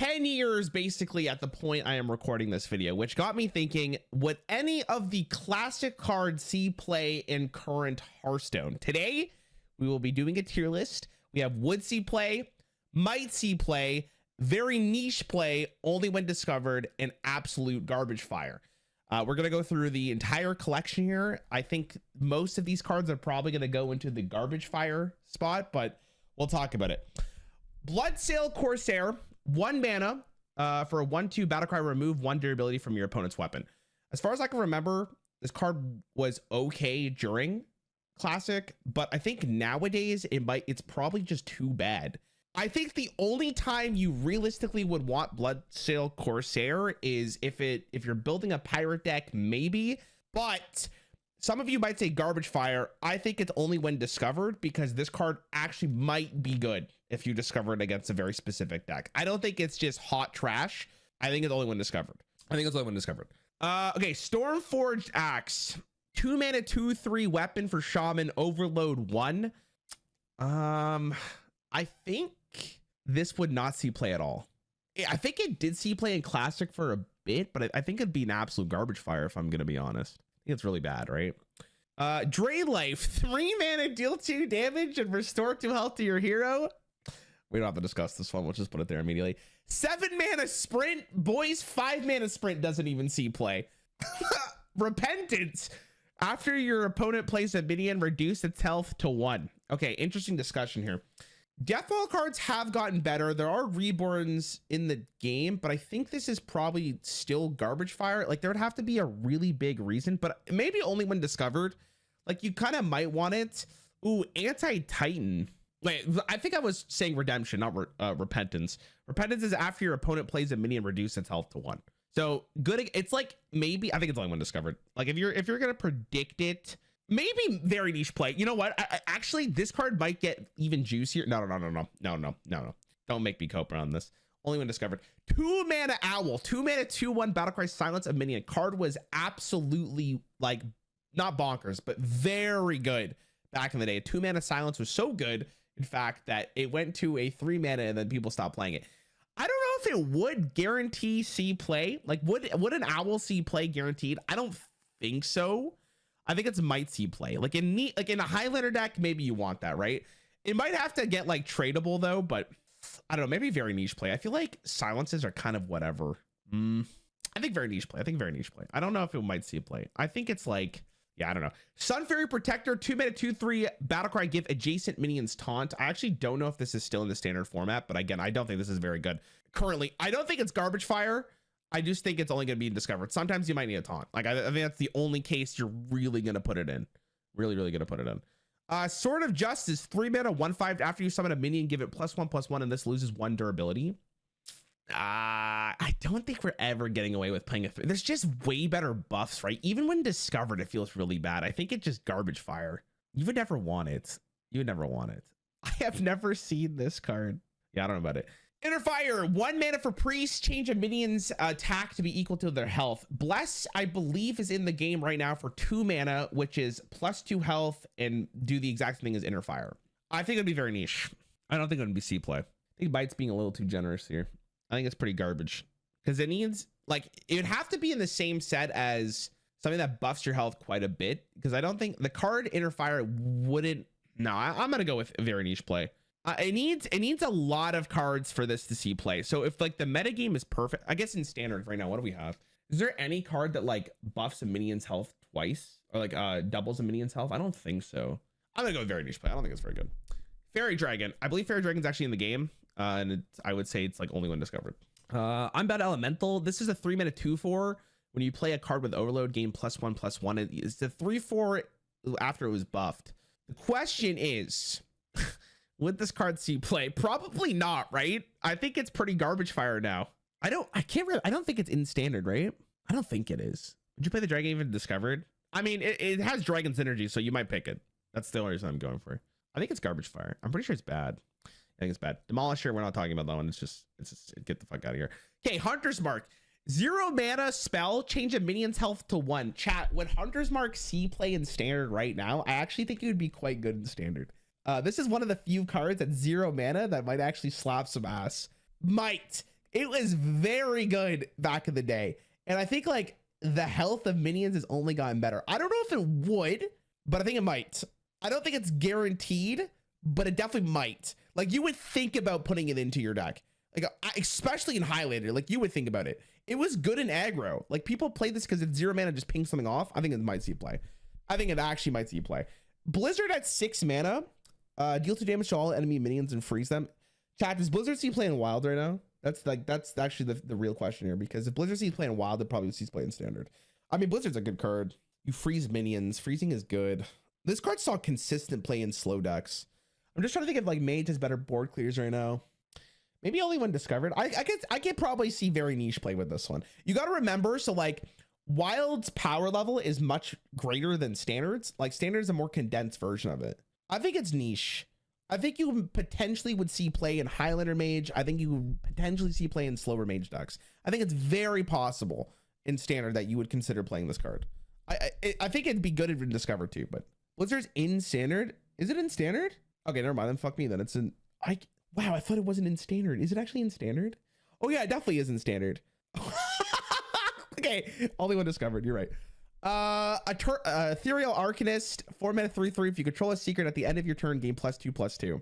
10 years basically at the point I am recording this video, which got me thinking, would any of the classic cards see play in current Hearthstone? Today, we will be doing a tier list. We have would see play, might see play, very niche play, only when discovered, and absolute garbage fire. We're going to go through the entire collection here. I think most of these cards are probably going to go into the garbage fire spot, but we'll talk about it. Bloodsail Corsair, 1 mana for a 1/2 battlecry, remove 1 durability from your opponent's weapon. As far as I can remember, this card was okay during classic, but I think nowadays it's probably just too bad. I think the only time you realistically would want Bloodsail Corsair is if you're building a pirate deck, maybe, but some of you might say garbage fire. I think it's only when discovered, because this card actually might be good if you discover it against a very specific deck. I don't think it's just hot trash. I think it's only when discovered. Okay, Stormforged Axe, 2 mana 2/3 weapon for Shaman, overload 1. I think this would not see play at all. I think it did see play in classic for a bit, but I think it'd be an absolute garbage fire if I'm gonna be honest. I think it's really bad, right? Drain Life, 3 mana, deal 2 damage and restore 2 health to your hero. We don't have to discuss this one, we'll just put it there immediately. 7 mana sprint, boys. 5 mana sprint doesn't even see play. Repentance, after your opponent plays a minion, reduce its health to 1. Okay, interesting discussion here. Deathrattle cards have gotten better. There are reborns in the game, but I think this is probably still garbage fire. Like, there would have to be a really big reason, but maybe only when discovered. Like, you kind of might want it. Ooh, Anti-Titan. Wait, I think I was saying redemption, not repentance. Repentance is after your opponent plays a minion, reduce its health to 1. So good. It's like, maybe, I think it's only when discovered. Like, if you're gonna predict it, maybe very niche play. You know what? Actually, this card might get even juicier. No. Don't make me cope on this. Only when discovered. 2 mana Owl, 2 mana 2/1 battlecry, silence a minion. Card was absolutely, like, not bonkers, but very good back in the day. 2 mana silence was so good, in fact, that it went to a 3 mana and then people stopped playing it. I don't know if it would guarantee see play. Like, would an Owl see play guaranteed? I don't think so. I think it's might see play. Like in a Highlander deck, maybe you want that, right? It might have to get like tradable though, but I don't know, maybe very niche play. I feel like silences are kind of whatever. I think very niche play. I don't know if it might see play. I think it's like, yeah, I don't know. Sun Fairy Protector, 2 mana 2/3 battlecry, give adjacent minions taunt. I actually don't know if this is still in the standard format, but again, I don't think this is very good currently. I don't think it's garbage fire. I just think it's only going to be discovered. Sometimes you might need a taunt. Like, I think that's the only case you're really going to put it in. Really going to put it in. Sword of Justice, 3 mana 1/5. After you summon a minion, give it +1/+1, and this loses 1 durability. I don't think we're ever getting away with playing a 3. There's just way better buffs, right? Even when discovered, it feels really bad. I think it's just garbage fire. You would never want it. I have never seen this card. Yeah, I don't know about it. Inner Fire, 1 mana for priest, change a minion's attack to be equal to their health. Bless, I believe, is in the game right now for 2 mana, which is +2 health, and do the exact thing as Inner Fire. I think it'd be very niche. I don't think it would be C play. I think Bite's being a little too generous here. I think it's pretty garbage, because it needs, like, it would have to be in the same set as something that buffs your health quite a bit, because I don't think the card Inner Fire wouldn't. No, I'm gonna go with very niche play. It needs a lot of cards for this to see play. So if like the meta game is perfect, I guess in standard right now, what do we have? Is there any card that like buffs a minion's health twice, or like doubles a minion's health? I don't think so. I'm gonna go with very niche play. I don't think it's very good. Fairy Dragon, I believe Fairy Dragon's actually in the game, and I would say it's like only when discovered. Unbound Elemental, this is a 3 mana 2/4. When you play a card with overload, gain +1/+1. It's the 3/4 after it was buffed. The question is, would this card see play? Probably not, right? I think it's pretty garbage fire now. I don't think it's in standard, right? I don't think it is. Would you play the dragon even discovered? I mean, it has dragon's energy, so you might pick it. That's the only reason I'm going for. I think it's garbage fire. I'm pretty sure it's bad. I think it's bad. Demolisher, we're not talking about that one. It's just get the fuck out of here. Okay, Hunter's Mark. 0 mana spell, change a minion's health to 1. Chat, would Hunter's Mark see play in standard right now? I actually think it would be quite good in standard. This is one of the few cards at 0 mana that might actually slap some ass. Might. It was very good back in the day. And I think like the health of minions has only gotten better. I don't know if it would, but I think it might. I don't think it's guaranteed, but it definitely might. Like you would think about putting it into your deck. Like especially in Highlander, like you would think about it. It was good in aggro. Like people play this because it's 0 mana, just ping something off. I think it might see play. I think it actually might see play. Blizzard at 6 mana, deal 2 damage to all enemy minions and freeze them. Chat, does Blizzard see play in wild right now? That's actually the real question here, because if Blizzard sees play in wild, it probably sees play in standard. I mean, Blizzard's a good card. You freeze minions. Freezing is good. This card saw consistent play in slow decks. I'm just trying to think if like Mage has better board clears right now. Maybe only when discovered. I could probably see very niche play with this one. You got to remember, so like wild's power level is much greater than standards. Like standards is a more condensed version of it. I think it's niche. I think you potentially would see play in Highlander Mage. I think you would potentially see play in slower Mage decks. I think it's very possible in standard that you would consider playing this card. I think it'd be good if it discovered too, but Blizzard's in standard. Is it in standard? Okay, never mind. Then fuck me. Then it's in. Wow, I thought it wasn't in standard. Is it actually in standard? Oh yeah, it definitely is in standard. Okay, only one discovered. You're right. Ethereal Arcanist, 4 mana 3/3. If you control a secret at the end of your turn, gain +2/+2.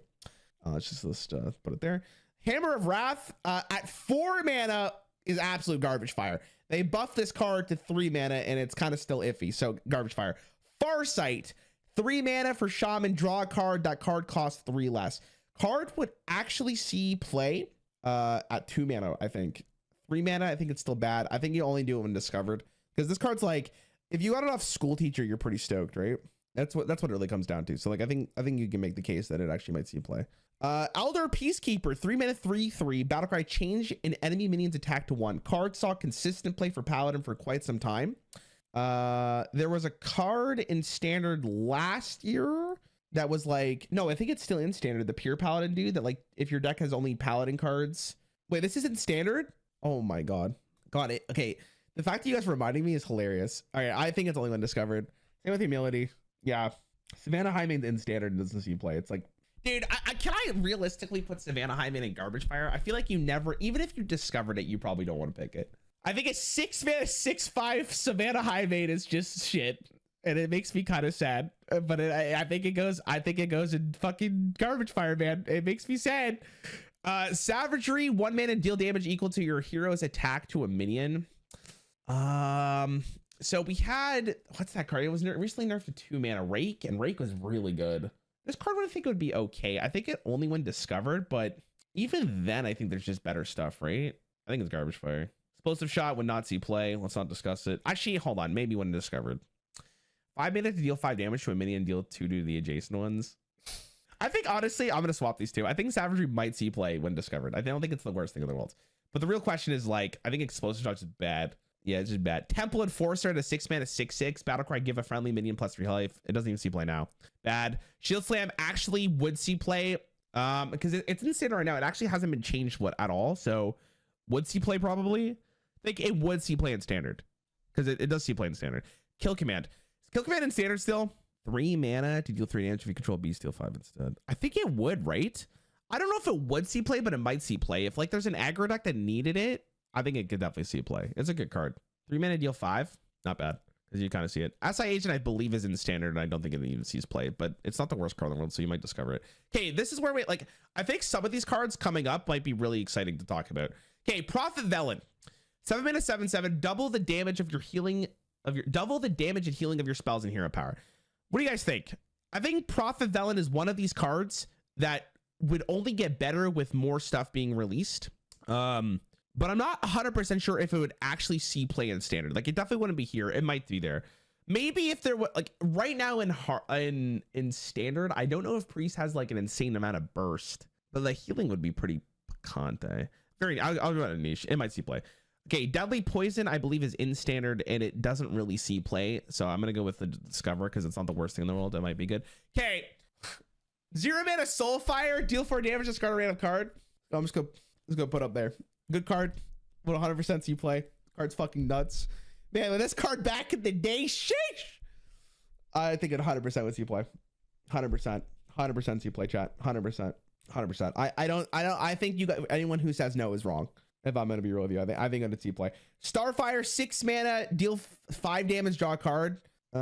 Let's just put it there. Hammer of Wrath at 4 mana is absolute garbage fire. They buffed this card to 3 mana and it's kind of still iffy. So garbage fire. Farsight, 3 mana for Shaman. Draw a card. That card costs 3 less. Card would actually see play at 2 mana, I think. 3 mana, I think it's still bad. I think you only do it when discovered, because this card's like, if you got enough school teacher, you're pretty stoked, right? That's what it really comes down to. So like I think you can make the case that it actually might see play. Elder Peacekeeper, 3 mana 3/3. Battlecry, change an enemy minion's attack to 1. Card saw consistent play for Paladin for quite some time. There was a card in standard last year that was like, no, I think it's still in standard, the pure Paladin dude, that like if your deck has only Paladin cards. Wait, this isn't standard? Oh my god. Got it. Okay, the fact that you guys are reminding me is hilarious. All right, I think it's only when discovered. Same with Humility. Yeah, Savannah Hyman in standard doesn't see play. It's like, dude, can I realistically put Savannah Hyman in garbage fire? I feel like you never, even if you discovered it, you probably don't want to pick it. I think a 6 mana 6/5 Savannah Hyman is just shit, and it makes me kind of sad. But I think it goes in fucking garbage fire, man. It makes me sad. Savagery, 1 mana, deal damage equal to your hero's attack to a minion. So we had, what's that card? It was recently nerfed to 2 mana, Rake, and Rake was really good. This card I think would be okay. I think it only when discovered, but even then I think there's just better stuff, right? I think it's garbage fire. Explosive Shot would not see play. Let's not discuss it. Actually, hold on, maybe when discovered. 5 mana to deal 5 damage to a minion, deal 2 to the adjacent ones. I think honestly, I'm gonna swap these two. I think Savagery might see play when discovered. I don't think it's the worst thing in the world. But the real question is, like, I think Explosive Shot is bad. Yeah, it's just bad. Temple Enforcer at a 6 mana 6/6. Battlecry, give a friendly minion +3 life. It doesn't even see play now. Bad. Shield Slam actually would see play because it's in standard right now. It actually hasn't been changed at all. So would see play probably. I think it would see play in standard because it does see play in standard. Kill Command. Kill Command in standard still. 3 mana to deal 3 damage if you control beast, deal 5 instead. I think it would, right? I don't know if it would see play, but it might see play. If like there's an aggro deck that needed it, I think it could definitely see play. It's a good card. 3 mana, deal 5. Not bad, because you kind of see it. SI Agent, I believe, is in standard, and I don't think it even sees play, but it's not the worst card in the world, so you might discover it. Okay, this is where we, like, I think some of these cards coming up might be really exciting to talk about. Okay, Prophet Velen. 7 mana 7/7. Double the damage of your healing, double the damage and healing of your spells and hero power. What do you guys think? I think Prophet Velen is one of these cards that would only get better with more stuff being released. But I'm not 100% sure if it would actually see play in standard. Like, it definitely wouldn't be here. It might be there. Maybe if there was, like, right now in standard, I don't know if Priest has like an insane amount of burst, but the healing would be pretty picante. I'll go out of niche. It might see play. Okay, Deadly Poison, I believe, is in standard, and it doesn't really see play. So I'm going to go with the Discover because it's not the worst thing in the world. It might be good. Okay. 0 mana Soulfire, deal 4 damage, discard a random card. So I'm just gonna put up there. Good card. Would 100% see play. Card's fucking nuts. Man, with this card back in the day, sheesh. I think it 100% would see play. 100%. 100% see play, chat. 100%. 100%. I think you guys, anyone who says no is wrong. If I'm gonna be real with you, I think I'm gonna see play. Starfire, 6 mana, deal 5 damage, draw a card. No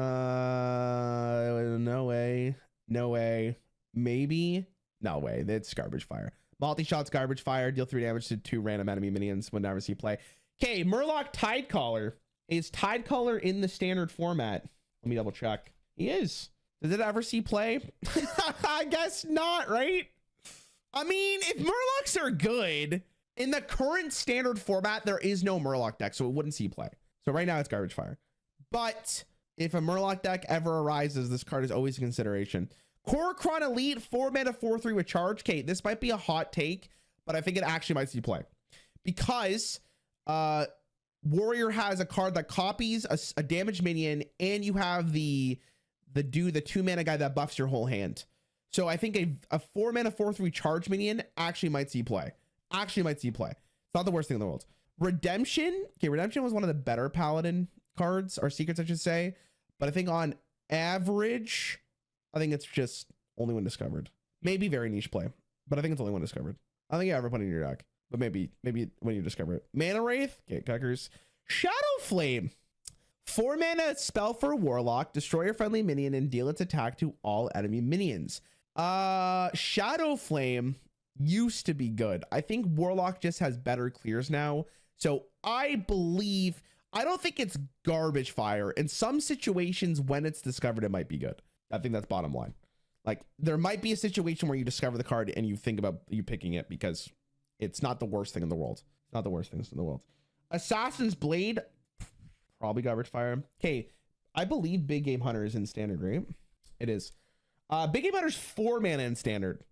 way. No way. Maybe. No way. That's garbage fire. Multi-shots, garbage fire, deal 3 damage to 2 random enemy minions when never see play. Okay, Murloc Tidecaller. Is Tidecaller in the standard format? Let me double check. He is. Does it ever see play? I guess not, right? I mean, if Murlocs are good, in the current standard format, there is no Murloc deck, so it wouldn't see play. So right now it's garbage fire. But if a Murloc deck ever arises, this card is always a consideration. Korokron Elite, 4 mana, 4/3 with charge. Okay, this might be a hot take, but I think it actually might see play. Because Warrior has a card that copies a damage minion, and you have the 2 mana guy that buffs your whole hand. So I think a 4 mana, 4/3 charge minion actually might see play. Actually might see play. It's not the worst thing in the world. Redemption. Okay, Redemption was one of the better Paladin cards, or secrets, I should say. But I think on average, I think it's just only when discovered. Maybe very niche play, but I think it's only when discovered. I don't think you ever put it in your deck, but maybe when you discover it. Mana Wraith. Okay, Cuckers. Shadow Flame. 4 mana spell for Warlock. Destroy your friendly minion and deal its attack to all enemy minions. Shadow Flame used to be good. I think Warlock just has better clears now. So I don't think it's garbage fire. In some situations when it's discovered, it might be good. I think that's bottom line. Like, there might be a situation where you discover the card and you think about you picking it because it's not the worst thing in the world. It's not the worst things in the world. Assassin's Blade, probably garbage fire. Okay, I believe Big Game Hunter is in standard, right? It is. Big Game Hunter's 4 mana in standard.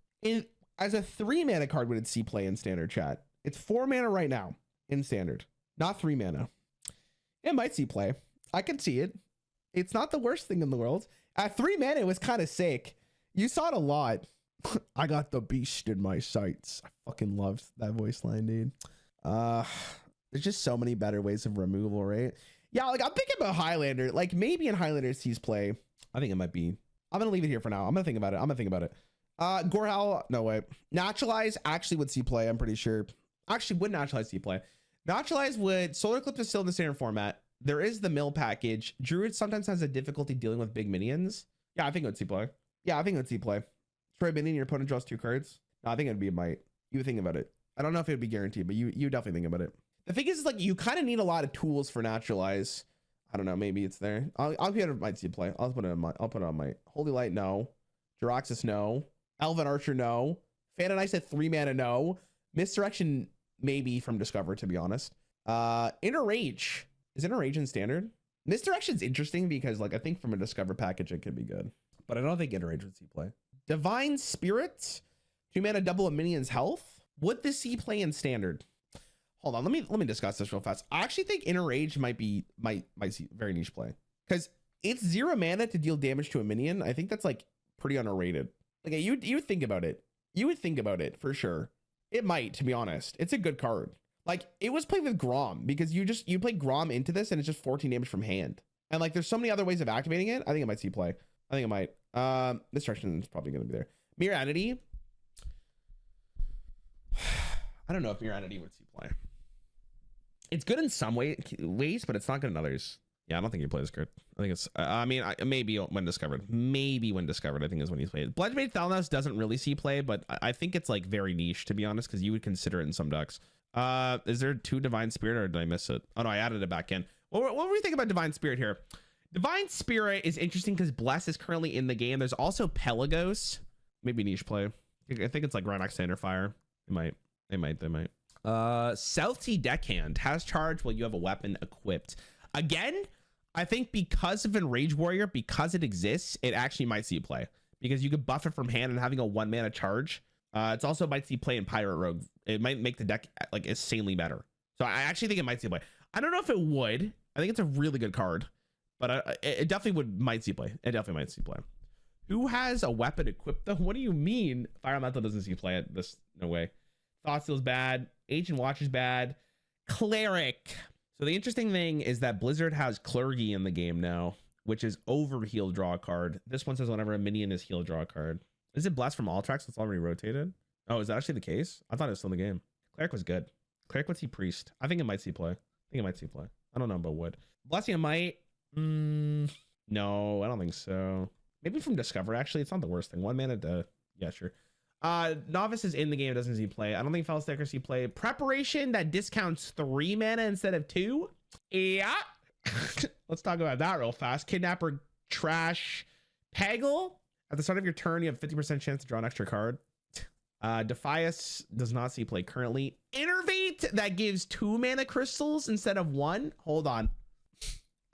As a 3 mana card, would it see play in standard, chat? It's 4 mana right now in standard, not 3 mana. It might see play. I can see it. It's not the worst thing in the world. At 3 mana, it was kind of sick. You saw it a lot. I got the beast in my sights. I fucking loved that voice line, dude. There's just so many better ways of removal, right? Yeah, like I'm thinking about Highlander. Like maybe in Highlander it sees play. I think it might be. I'm gonna leave it here for now. I'm gonna think about it. Gorehowl, no way. Naturalize actually would see play, I'm pretty sure. Actually would Naturalize see play. Naturalize would. Solar Eclipse is still in the standard format. There is the mill package. Druid sometimes has a difficulty dealing with big minions. Yeah, I think it would see play. Yeah, I think it would see play. Destroy a minion, your opponent draws 2 cards. No, I think it'd be a might. You would think about it. I don't know if it would be guaranteed, but you definitely think about it. The thing is, like, you kind of need a lot of tools for Naturalize. I don't know, maybe it's there. I'll put it might see play. I'll put it on might. Holy Light, no. Jiraxis, no. Elven Archer, no. Fan and Ice at 3 mana, no. Misdirection, maybe from Discover, to be honest. Inner Rage. Is Inner Rage in standard? Misdirection's interesting because, like, I think from a Discover package it could be good, but I don't think Inner Rage would see play. Divine Spirit, 2 mana, double a minion's health. Would this see play in standard? Hold on, let me discuss this real fast. I actually think Inner Rage might see very niche play because it's 0 mana to deal damage to a minion. I think that's like pretty underrated. Like you would think about it. You would think about it for sure. It might, to be honest. It's a good card. Like it was played with Grom because you play Grom into this and it's just 14 damage from hand. And like there's so many other ways of activating it. I think it might see play. I think it might. Destruction is probably gonna be there. Mirror Entity. I don't know if Mirror Entity would see play. It's good in some ways, but it's not good in others. Yeah, I don't think he plays good. I think it's, maybe when discovered. Maybe when discovered, I think is when he's played. Bloodmage Thalnos doesn't really see play, but I think it's like very niche, to be honest, because you would consider it in some decks. Is there 2 Divine Spirit or did I miss it? Oh no, I added it back in. What were we thinking about Divine Spirit here? Divine Spirit is interesting because Bless is currently in the game. There's also Pelagos. Maybe niche play. I think it's like Rhinox Standard Fire. They might. South Sea Deckhand has charge while you have a weapon equipped. Again, I think because of Enrage Warrior, because it exists, it actually might see play because you could buff it from hand and having a 1 mana charge. It's also might see play in Pirate Rogue. It might make the deck like insanely better. So I actually think it might see play. I don't know if it would. I think it's a really good card, but it definitely might see play. It definitely might see play. Who has a weapon equipped though? What do you mean? Fire Elemental doesn't see play at this. No way. Thoughtseal's bad. Ancient Watch is bad. Cleric. So the interesting thing is that Blizzard has Clergy in the game now, which is over heal draw a card. This one says whenever a minion is heal draw a card. Is it Blast from all tracks? It's already rotated. Oh, is that actually the case? I thought it was still in the game. Cleric was good. Cleric would see priest. I think it might see play. I don't know about wood. Blessing it might. No, I don't think so. Maybe from discover. Actually, it's not the worst thing. 1 mana to yeah, sure. Novice is in the game, doesn't see play. I don't think Felstacker see play. Preparation that discounts 3 mana instead of 2. Yeah. Let's talk about that real fast. Kidnapper, trash, Peggle. At the start of your turn, you have 50% chance to draw an extra card. Defias does not see play currently. Innervate that gives 2 mana crystals instead of 1. Hold on.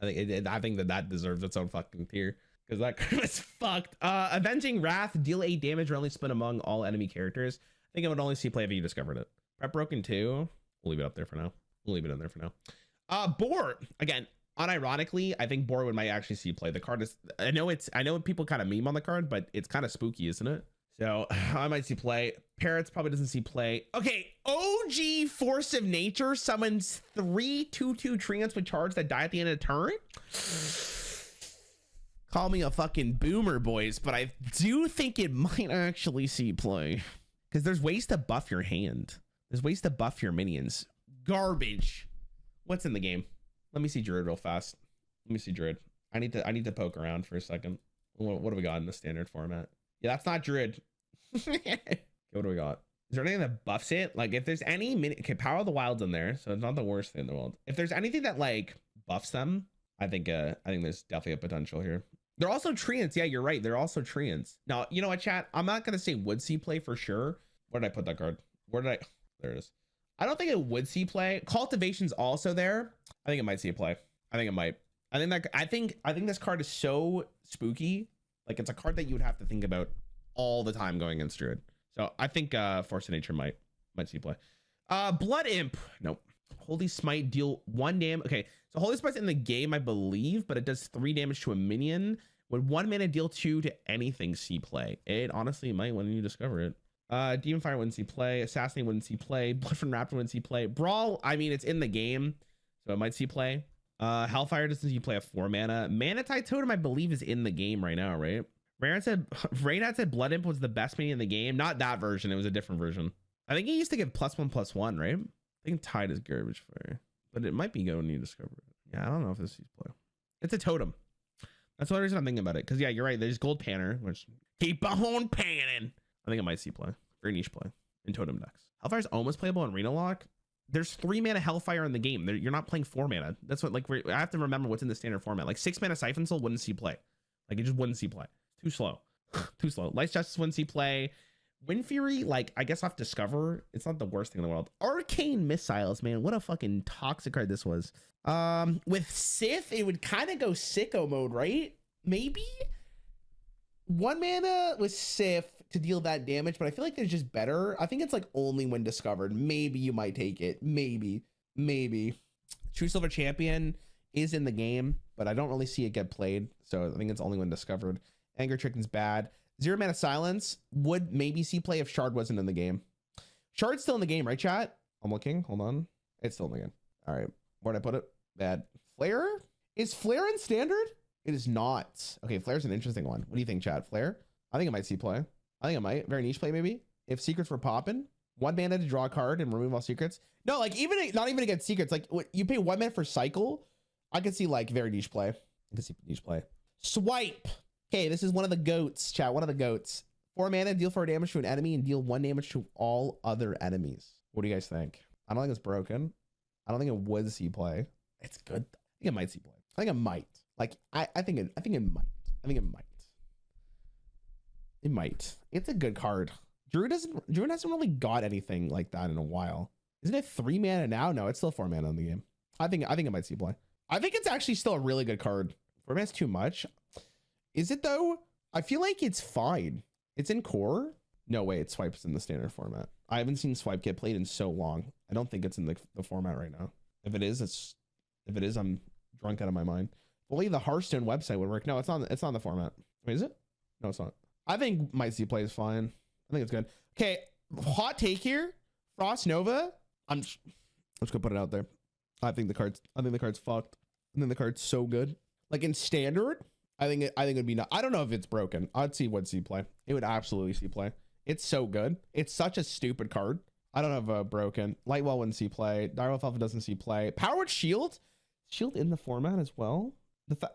I think that deserves its own fucking tier because that card is fucked. Avenging Wrath, deal 8 damage, randomly split among all enemy characters. I think it would only see play if you discovered it. Prep Broken 2. We'll leave it up there for now. We'll leave it in there for now. Boar again. Unironically, I think Boar might actually see play. The card is. I know people kind of meme on the card, but it's kind of spooky, isn't it? So I might see play. Parrots probably doesn't see play. Okay, OG Force of Nature summons 3 2/2 treants with charge that die at the end of the turn. Call me a fucking boomer, boys, but I do think it might actually see play because there's ways to buff your hand. There's ways to buff your minions. Garbage. What's in the game? Let me see Druid real fast. Let me see Druid. I need to poke around for a second. What do we got in the standard format? Yeah, that's not Druid. What do we got? Is there anything that buffs it? Like if there's any okay, Power of the Wild's in there, so it's not the worst thing in the world. If there's anything that like buffs them, I think there's definitely a potential here. They're also treants. Yeah, you're right. They're also treants. Now, you know what, chat? I'm not gonna say would see play for sure. Where did I put that card? There it is. I don't think it would see play. Cultivation's also there. I think it might see a play. I think it might. I think this card is so spooky. Like it's a card that you would have to think about all the time going against Druid. So I think Force of Nature might see play. Blood Imp. Nope. Holy Smite, deal 1 damage. Okay, so Holy Smite's in the game, I believe, but it does 3 damage to a minion. With 1 mana, deal 2 to anything see play. It honestly might when you discover it. Demon Fire wouldn't see play. Assassinate wouldn't see play. Blood from Raptor wouldn't see play. Brawl, I mean, it's in the game, so it might see play. Hellfire doesn't see play at 4 mana. Manatite Totem, I believe, is in the game right now, right? Rarran said Blood Imp was the best minion in the game. Not that version. It was a different version. I think he used to give +1/+1, right? I think Tide is garbage fire, but it might be good when you discover it. Yeah, I don't know if this sees play. It's a totem. That's the only reason I'm thinking about it. Because yeah, you're right. There's Gold Panner, which keep on panning. I think it might see play. Very niche play in totem decks. Hellfire's almost playable in Arena Lock. There's 3 mana Hellfire in the game. You're not playing 4 mana. That's what I have to remember what's in the standard format. Like 6 mana Siphon Soul wouldn't see play. Like it just wouldn't see play. Too slow. Too slow. Light's Justice wouldn't see play. Wind Fury, like I guess I'll have to discover. It's not the worst thing in the world. Arcane Missiles, man, what a fucking toxic card this was. With Sith, it would kind of go sicko mode, right? Maybe 1 mana with Sith to deal that damage, but I feel like there's just better. I think it's like only when discovered. Maybe you might take it. Maybe. True Silver Champion is in the game, but I don't really see it get played. So I think it's only when discovered. Anger Chicken's bad. 0 mana Silence would maybe see play if Shard wasn't in the game. Shard's still in the game, right, chat? I'm looking. Hold on. It's still in the game. All right. Where'd I put it? Bad. Flare? Is Flare in standard? It is not. Okay, Flare's an interesting one. What do you think, chat? Flare? I think it might see play. I think it might. Very niche play, maybe. If secrets were popping. 1 mana to draw a card and remove all secrets. No, like not even against secrets. Like you pay 1 mana for cycle. I could see like very niche play. I could see niche play. Swipe. Okay, this is one of the goats, chat. One of the goats. 4 mana, deal 4 damage to an enemy and deal 1 damage to all other enemies. What do you guys think? I don't think it's broken. I don't think it would see play. It's good. I think it might see play. I think it might. Like I think it might. I think it might. It might. It's a good card. Druid hasn't really got anything like that in a while. Isn't it 3 mana now? No, it's still 4 mana in the game. I think it might see play. I think it's actually still a really good card. 4 mana is too much. Is it though? I feel like it's fine. It's in core. No way, it swipes in the standard format. I haven't seen swipe get played in so long. I don't think it's in the format right now. If it is, I'm drunk out of my mind. Only the Hearthstone website would work. No, it's on the format. Wait, is it? No, it's not. I think might see play is fine. I think it's good. Okay, hot take here. Frost Nova. I'm just gonna put it out there. I think the card's fucked. I think the card's so good. Like in standard, I think it'd be not. I don't know if it's broken. I'd see play. It would absolutely see play. It's so good. It's such a stupid card. I don't have broken. Lightwell wouldn't see play. Direwolf Alpha doesn't see play. Powered Shield? Shield in the format as well?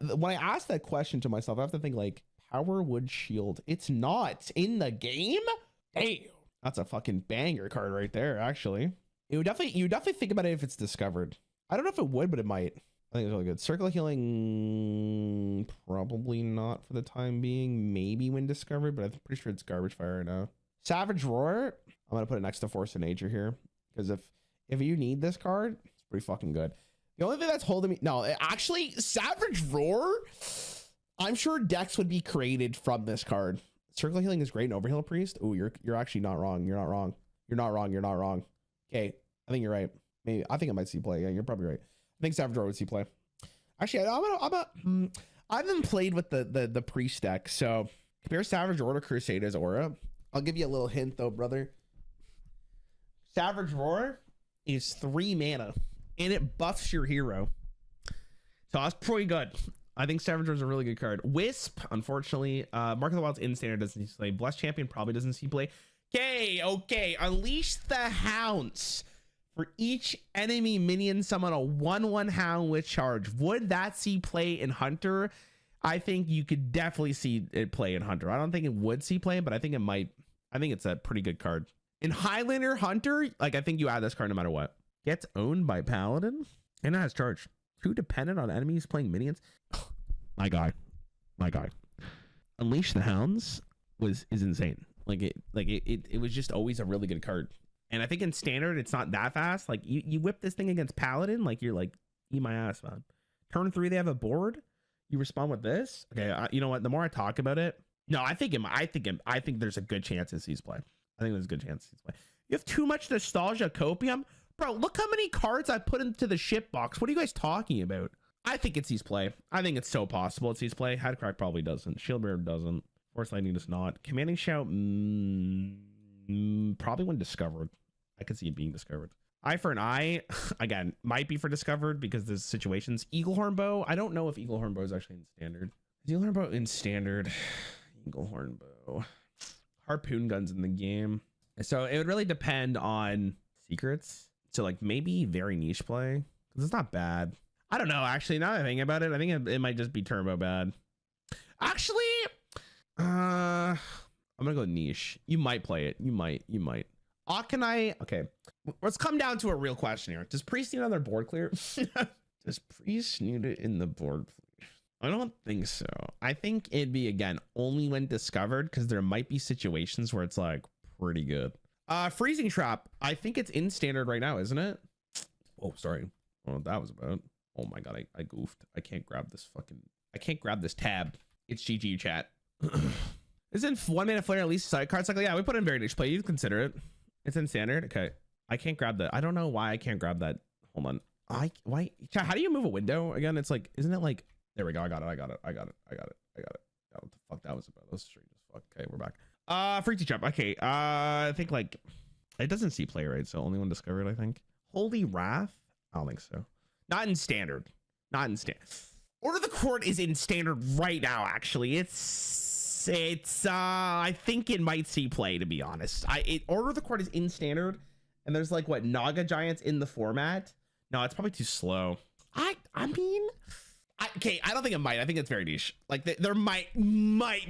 When I ask that question to myself, I have to think like, Power Wood Shield. It's not in the game? Damn. That's a fucking banger card right there, actually. You would definitely think about it if it's discovered. I don't know if it would, but it might. I think it's really good. Circle Healing, probably not for the time being. Maybe when discovered, but I'm pretty sure it's garbage fire right now. Savage Roar, I'm gonna put it next to Force of Nature here, because if you need this card, it's pretty fucking good. The only thing that's holding me, no, actually, Savage Roar, I'm sure decks would be created from this card. Circle Healing is great in Overheal Priest. Oh, you're actually not wrong. You're not wrong. You're not wrong. You're not wrong. Okay, I think you're right. Maybe I think I might see play. Yeah, you're probably right. I think Savage Roar would see play. Actually, I haven't played with the Priest deck, so compare Savage Roar to Crusader's Aura. I'll give you a little hint though, brother. Savage Roar is 3 mana and it buffs your hero, so that's pretty good. I think Savage Roar is a really good card. Wisp, unfortunately, Mark of the Wild's in standard doesn't see play. Blessed Champion probably doesn't see play. Okay. Unleash the Hounds. For each enemy minion, summon a 1/1 Hound with charge. Would that see play in Hunter? I think you could definitely see it play in Hunter. I don't think it would see play, but I think it might. I think it's a pretty good card. In Highlander Hunter, like I think you add this card no matter what. Gets owned by Paladin and it has charge. Too dependent on enemies playing minions. My guy. Unleash the Hounds is insane. It was just always a really good card. And I think in standard, it's not that fast. Like you whip this thing against Paladin, like you're like, eat my ass, man. Turn 3, they have a board. You respond with this. Okay, you know what? The more I talk about it, no, I think there's a good chance it sees play. I think there's a good chance it sees play. You have too much nostalgia copium, bro. Look how many cards I put into the ship box. What are you guys talking about? I think it sees play. I think it's so possible it sees play. Headcrack probably doesn't. Shieldbearer doesn't. Force Lightning does not. Commanding Shout. Probably when discovered. I could see it being discovered. Eye for an Eye, again, might be for discovered because there's situations. Eaglehorn Bow, I don't know if Eaglehorn Bow is actually in standard. Is Eaglehorn Bow in standard? Eaglehorn Bow. Harpoon guns in the game. So it would really depend on secrets. So like maybe very niche play, because it's not bad. I don't know, actually, now that I think about it, I think it might just be turbo bad. Actually, I'm gonna go niche. You might play it. You might. Akanai. Okay, let's come down to a real question here. Does Priest need another board clear? Does Priest need it in the board clear? I don't think so. I think it'd be, again, only when discovered, because there might be situations where it's like pretty good. Freezing Trap. I think it's in standard right now, isn't it? Oh, sorry. I don't know what that was about. Oh my god, I goofed. I can't grab this tab. It's GG chat. Isn't 1 mana flare at least side card cycle? Yeah, we put in very niche play. You consider it. It's in standard. Okay. I can't grab that. I don't know why I can't grab that. Hold on. Why? Chat, how do you move a window again? It's like, isn't it like, there we go. I got it. What the fuck that was about? That was strange as fuck. Okay, we're back. Freaky Trap. Okay. I think like, it doesn't see play, right? So only one discovered, I think. Holy Wrath? I don't think so. Not in standard. Order of the Court is in standard right now, actually. It's I think it might see play, to be honest. Order of the Court is in standard, and there's like what, Naga Giants in the format. No, it's probably too slow. I mean, okay, I don't think it might. I think it's very niche. Like there might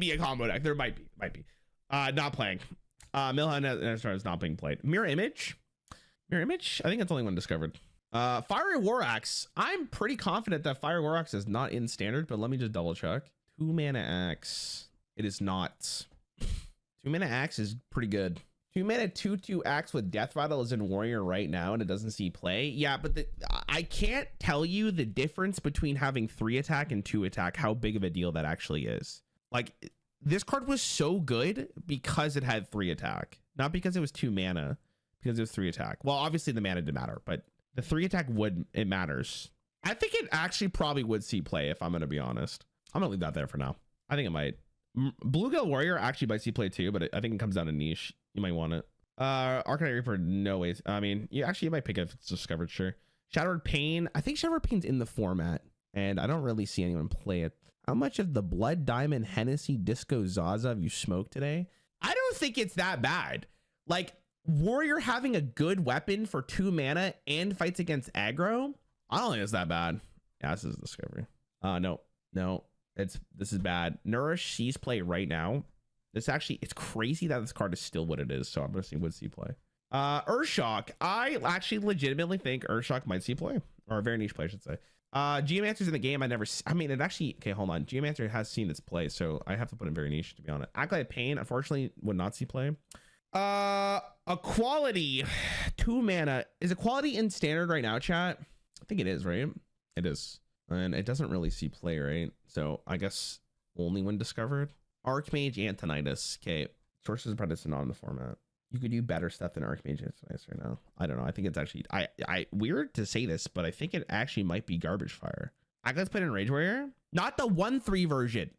be a combo deck. There might be. Not playing. Milhan is not being played. Mirror Image. I think it's only one discovered. Fiery War Axe. I'm pretty confident that Fiery War Axe is not in standard, but let me just double check. 2 mana axe. It is not. 2 mana axe is pretty good. 2 mana 2/2 axe with Death Rattle is in Warrior right now, and it doesn't see play. Yeah, but I can't tell you the difference between having 3 attack and 2 attack, how big of a deal that actually is. Like, this card was so good because it had 3 attack, not because it was 2 mana, because it was 3 attack. Well, obviously the mana didn't matter, but the 3 attack it matters. I think it actually probably would see play, if I'm going to be honest. I'm going to leave that there for now. I think it might. Bluegill Warrior actually might see play too, but I think it comes down to niche. You might want it. Arcanite Reaper, no ways. I mean, you might pick it if it's discovered, sure. Shadowed Pain. I think Shadowed Pain's in the format, and I don't really see anyone play it. How much of the Blood Diamond Hennessy Disco Zaza have you smoked today? I don't think it's that bad. Like, Warrior having a good weapon for 2 mana and fights against aggro. I don't think it's that bad. Yeah, this is discovery. No, this is bad. Nourish sees play right now. It's crazy that this card is still what it is. So I'm gonna see would see play. Urshock. I actually legitimately think Urshock might see play, or a very niche play, I should say. Geomancer's in the game. It actually, okay, hold on. Geomancer has seen its play, so I have to put in very niche to be honest. Acolyte Pain, unfortunately, would not see play. Equality, 2 mana. Is equality in standard right now, chat? I think it is, right? It is. And it doesn't really see play, right? So I guess only when discovered. Archmage, Antonitis. Okay, Sources of Predator not in the format. You could do better stuff than Archmage Antonitis right now. I don't know. I think it's actually, I weird to say this, but I think it actually might be garbage fire. I guess put in Rage Warrior. Not the 1/3 version.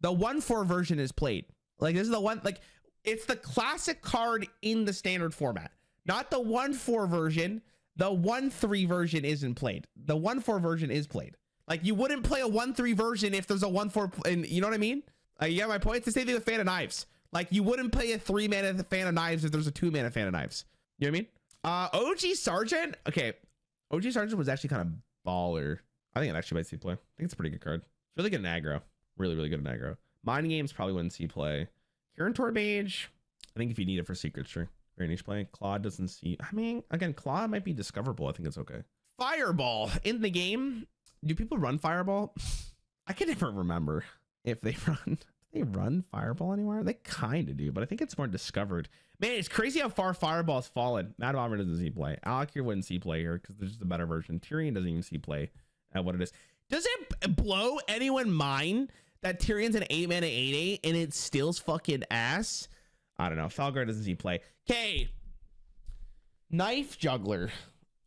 The 1/4 version is played. Like this is the one, like it's the classic card in the standard format. Not the 1/4 version. The 1/3 version isn't played. The 1/4 version is played. Like you wouldn't play a 1/3 version if there's a 1/4, and you know what I mean? You get my point? It's the same thing with Fan of Knives. Like you wouldn't play a 3 mana Fan of Knives if there's a 2 mana Fan of Knives. You know what I mean? OG Sergeant. Okay, OG Sergeant was actually kind of baller. I think it actually might see play. I think it's a pretty good card. It's really good in aggro. Really, really good in aggro. Mind Games probably wouldn't see play. Kirin Mage. I think if you need it for Secret, sure. Very niche play. Claw doesn't see. I mean, again, Claw might be discoverable. I think it's okay. Fireball in the game. Do people run Fireball? I can never remember if they run. They run Fireball anywhere? They kind of do, but I think it's more discovered. Man, it's crazy how far Fireball's fallen. Mad Bomber doesn't see play. Alec here wouldn't see play here because there's just a better version. Tyrion doesn't even see play at what it is. Does it blow anyone mind that Tyrion's an 8 mana 8/8 and it still's fucking ass? I don't know. Falgar doesn't see play. Okay. Knife Juggler.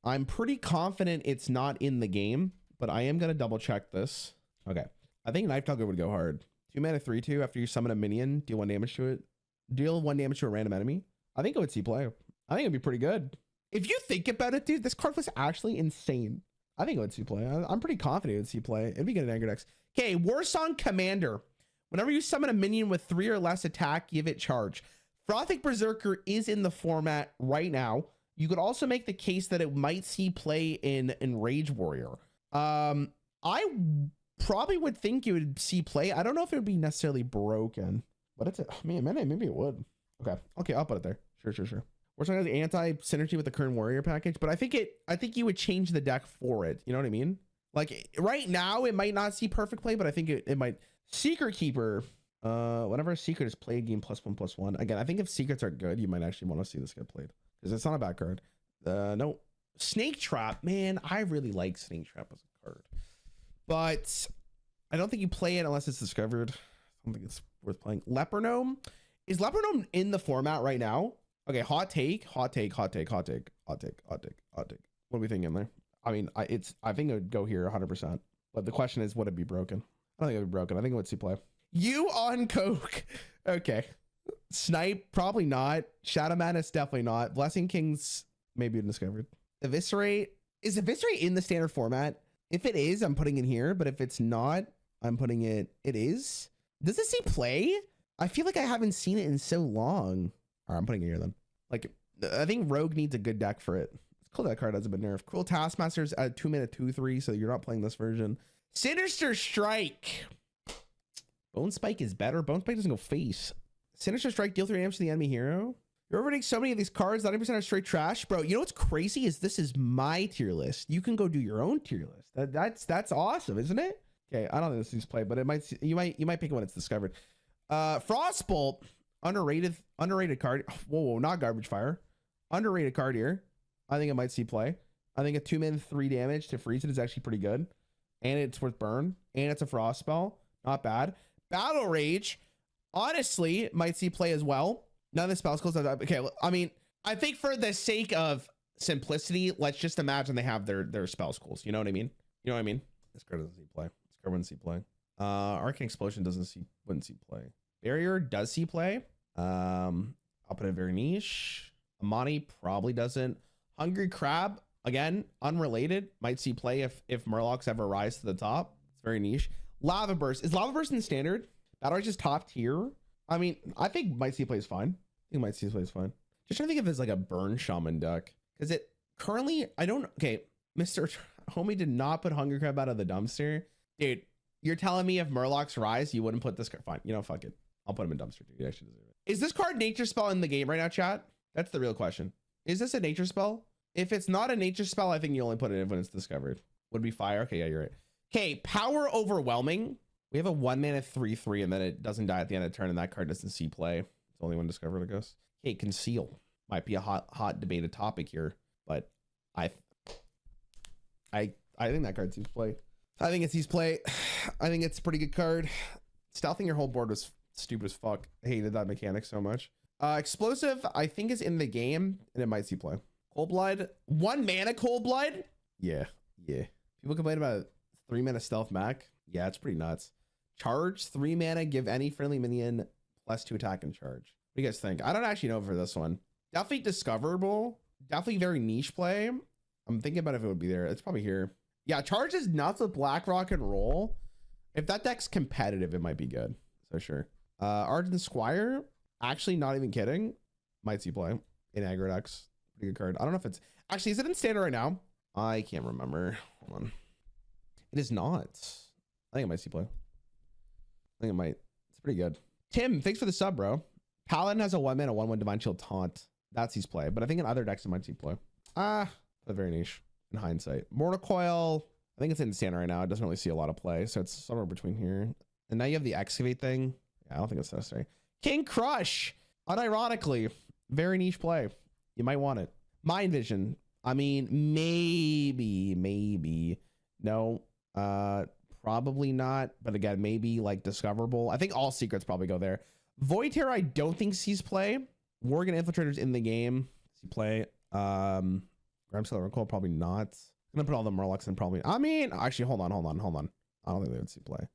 I'm pretty confident it's not in the game, but I am going to double check this. Okay. I think Knife Juggler would go hard. 2 mana 3/2 after you summon a minion, deal 1 damage to it. Deal 1 damage to a random enemy. I think it would see play. I think it'd be pretty good. If you think about it, dude, this card was actually insane. I think it would see play. I'm pretty confident it would see play. It'd be good in aggro decks. Okay, Warsong Commander. Whenever you summon a minion with 3 or less attack, give it charge. Frothic Berserker is in the format right now. You could also make the case that it might see play in Rage Warrior. I probably would think it would see play. I don't know if it would be necessarily broken, but it's maybe it would. Okay, I'll put it there. Sure. Warsong has anti-synergy with the current warrior package, but I think you would change the deck for it. You know what I mean? Like right now, it might not see perfect play, but I think it might. Secret Keeper. Whenever a secret is played, game +1/+1. Again, I think if secrets are good, you might actually want to see this get played because it's not a bad card. No. Snake Trap. Man, I really like Snake Trap as a card, but I don't think you play it unless it's discovered. I don't think it's worth playing. Leper Gnome. Is Leper Gnome in the format right now? Okay, hot take. What are we thinking there? I mean, I think it would go here 100%. But the question is, would it be broken? I don't think it would be broken. I think it would see play. You on Coke. Okay. Snipe, probably not. Shadow Madness, definitely not. Blessing Kings, maybe discovered. Eviscerate. Is Eviscerate in the standard format? If it is, I'm putting it here. But if it's not, I'm putting it. It is. Does it see play? I feel like I haven't seen it in so long. All right, I'm putting it here then. Like, I think Rogue needs a good deck for it. It's cool that card hasn't been nerfed. Cruel Taskmaster's at 2 mana 2/3, so you're not playing this version. Sinister Strike. Bone Spike is better. Bone Spike doesn't go face. Sinister Strike, deal 3 damage to the enemy hero. You're overrating so many of these cards. 90% are straight trash, bro. You know what's crazy is this is my tier list. You can go do your own tier list. That's awesome, isn't it? Okay, I don't think this is play, but it might. You might pick it when it's discovered. Frostbolt, underrated card. Whoa, not garbage fire. Underrated card here. I think it might see play. I think a 2 mana 3 damage to freeze it is actually pretty good, and it's worth burn, and it's a frost spell. Not bad. Battle Rage, honestly, might see play as well. None of the spell skills. Okay, I mean, I think for the sake of simplicity, let's just imagine they have their spell schools. You know what I mean? This card doesn't see play. This card wouldn't see play. Arcane Explosion wouldn't see play. Barrier does see play. I'll put it very niche. Amani probably doesn't. Hungry Crab, again, unrelated, might see play if Murlocs ever rise to the top. It's very niche. Lava Burst. Is Lava Burst in standard? Battle Rage is top tier. I mean, I think might see play is fine. I think might see play is fine. Just trying to think if there's like a burn shaman deck. Because it currently, I don't, okay, Mr. Homie did not put Hunger Crab out of the dumpster. Dude, you're telling me if Murlocs rise, you wouldn't put this card? Fine, you know, fuck it. I'll put him in dumpster, dude. You actually deserve it. Is this card nature spell in the game right now, chat? That's the real question. Is this a nature spell? If it's not a nature spell, I think you only put it in when it's discovered. Would be fire. Okay, yeah, you're right. Okay, power overwhelming. We have a 1 mana 3/3, and then it doesn't die at the end of the turn, and that card doesn't see play. It's only when discovered, I guess. Okay, conceal. Might be a hot debated topic here, but I think that card sees play. I think it sees play. I think it's a pretty good card. Stealthing your whole board was stupid as fuck. I hated that mechanic so much. Explosive, I think is in the game, and it might see play. Cold Blood, 1 mana Cold Blood. Yeah. People complain about 3 mana stealth mech. Yeah, it's pretty nuts. Charge, 3 mana, give any friendly minion +2 attack and charge. What do you guys think? I don't actually know for this one. Definitely discoverable. Definitely very niche play. I'm thinking about if it would be there. It's probably here. Yeah, charge is nuts with Black Rock and Roll. If that deck's competitive, it might be good. So sure. Argent Squire, actually not even kidding, might see play in aggro decks. Pretty good card. I don't know if it's actually, is it in standard right now? I can't remember. Hold on. It is not. I think it might see play. I think it might. It's pretty good. Tim, thanks for the sub, bro. Paladin has a 1 mana 1/1 Divine Shield Taunt. That sees play, but I think in other decks it might see play. But very niche in hindsight. Mortal Coil, I think it's in standard right now. It doesn't really see a lot of play, so it's somewhere between here. And now you have the Excavate thing. Yeah, I don't think it's necessary. King Crush, unironically, very niche play. You might want it. Mind Vision, I mean, maybe. No, probably not. But again, maybe like discoverable. I think all secrets probably go there. Void Terror, I don't think sees play. Worgen Infiltrator's in the game. See play. Grimskull Recall, probably not. I'm gonna put all the Murlocs in probably. I mean, actually, hold on. I don't think they would see play.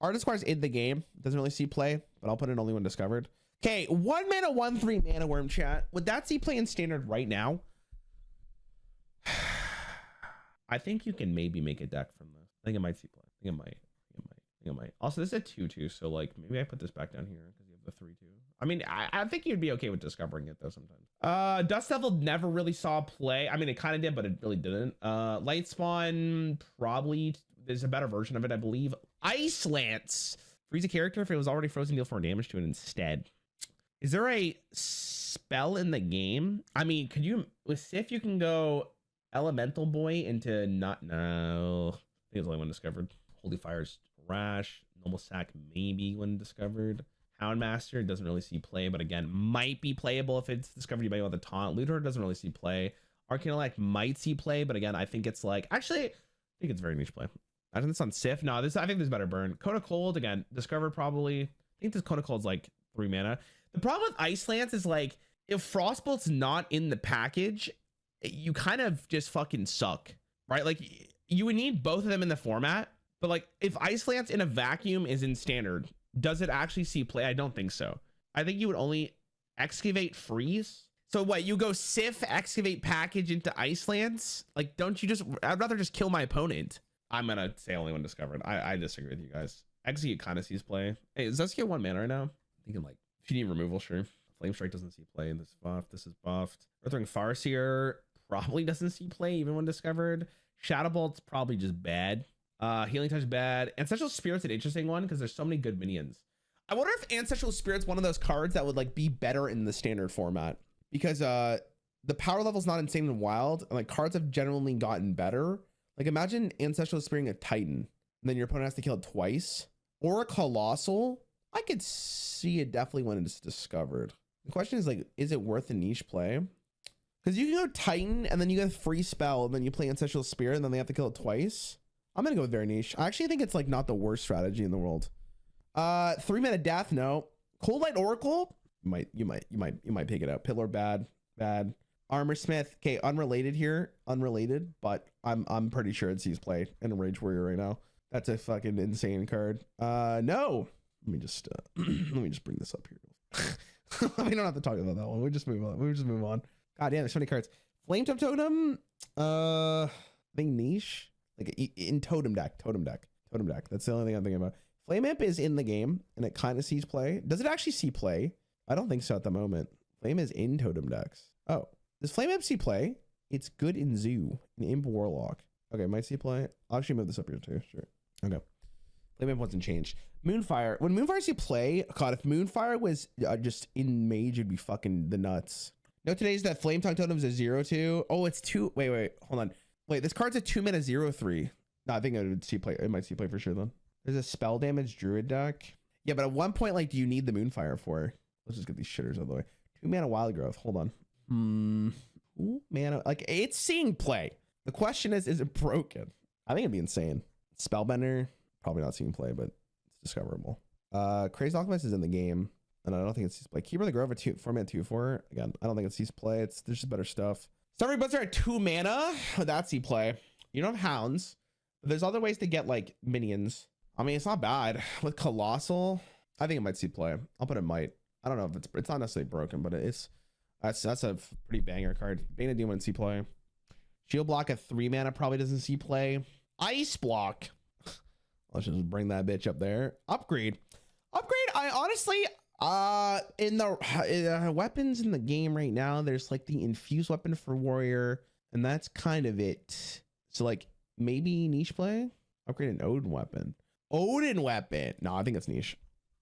Artist Squire's in the game. Doesn't really see play, but I'll put it only when discovered. Okay, 1 mana 1/3 mana worm, chat. Would that see play in standard right now? I think you can maybe make a deck from this. I think it might see play. I think it might. Also, this is a 2/2, so like maybe I put this back down here because you have the 3/2. I mean, I think you'd be okay with discovering it though sometimes. Dust Devil never really saw play. I mean, it kind of did, but it really didn't. Light Spawn, probably there's a better version of it, I believe. Ice Lance, freeze a character if it was already frozen, deal 4 damage to it instead. Is there a spell in the game? I mean, could you with Sif you can go Elemental Boy into not no. I think it's only when discovered. Holy Fire's Rash, Noble Sack maybe when discovered. Houndmaster doesn't really see play, but again, might be playable if it's discovered. You might want the taunt. Luthor doesn't really see play. Arcane Elect might see play, but again, I think it's like actually, I think it's very niche play. I think it's on Sif. No, I think there's better burn. Coda Cold again, discovered probably. I think this Coda Cold's like 3 mana. The problem with Ice Lance is like if Frostbolt's not in the package, you kind of just fucking suck, right? Like you would need both of them in the format, but like if Ice Lance in a vacuum is in standard, does it actually see play? I don't think so. I think you would only Excavate freeze. So what, you go Sif Excavate package into Ice Lance? Like, don't you just, I'd rather just kill my opponent. I'm gonna say only when discovered. I disagree with you guys. Execute kind of sees play. Hey, does Zeskia 1 mana right now? I'm thinking like, if you need removal, sure. Flame Strike doesn't see play in this buff. This is buffed. Earthring Farseer probably doesn't see play even when discovered. Shadow Bolt's probably just bad. Healing Touch bad. Ancestral Spirit's an interesting one because there's so many good minions. I wonder if Ancestral Spirit's one of those cards that would like be better in the standard format because the power level's not insane in wild and like cards have generally gotten better. Like imagine Ancestral Spirit a Titan and then your opponent has to kill it twice, or a Colossal. I could see it definitely when it's discovered. The question is like, is it worth a niche play? Because you can go Titan and then you get a free spell and then you play Ancestral Spirit and then they have to kill it twice. I'm gonna go with very niche. I actually think it's like not the worst strategy in the world. 3 mana Death, no. Cold Light Oracle, you might pick it up. Pillar, bad. Armor Smith, okay, unrelated here, but I'm pretty sure it sees play in a Rage Warrior right now. That's a fucking insane card. No. Let me just bring this up here. We don't have to talk about that one. We just move on. God damn, there's so many cards. Flame Totem. I think niche. Like in totem deck. That's the only thing I'm thinking about. Flame Imp is in the game and it kind of sees play. Does it actually see play? I don't think so at the moment. Flame is in totem decks. Oh, does Flame MC play? It's good in Zoo, in Imp Warlock. Okay, might see play. I'll actually move this up here too. Sure. Okay. Flame Imp wasn't changed. Moonfire. When Moonfire see play, God, if Moonfire was just in Mage, it'd be fucking the nuts. No, today's that Flame Tongue Totem is a 0/2. Oh, it's 2. Wait, hold on. Wait, this card's a 2-mana 0/3. No, I think it would see play. It might see play for sure then. There's a spell damage druid deck. Yeah, but at one point, like, do you need the Moonfire for? Let's just get these shitters out of the way. 2-mana Wild Growth. Hold on. Ooh, mana. Like, it's seeing play. The question is it broken? I think it'd be insane. Spellbender, probably not seeing play, but it's discoverable. Crazed Alchemist is in the game, and I don't think it sees play. Keeper of the Grove at 4-mana 2/4. Again, I don't think it sees play. There's just better stuff. Starry Buzzer at 2 mana. That see play. You don't have Hounds, but there's other ways to get like minions. I mean, it's not bad. With Colossal, I think it might see play. I'll put it might. I don't know if it's not necessarily broken, but that's a pretty banger card. Bane of Doom wouldn't see play. Shield Block at 3 mana probably doesn't see play. Ice Block. Let's just bring that bitch up there. Upgrade. I honestly, in the weapons in the game right now, there's like the infused weapon for warrior, and that's kind of it. So like maybe niche play. Upgrade an Odin weapon. No, I think it's niche.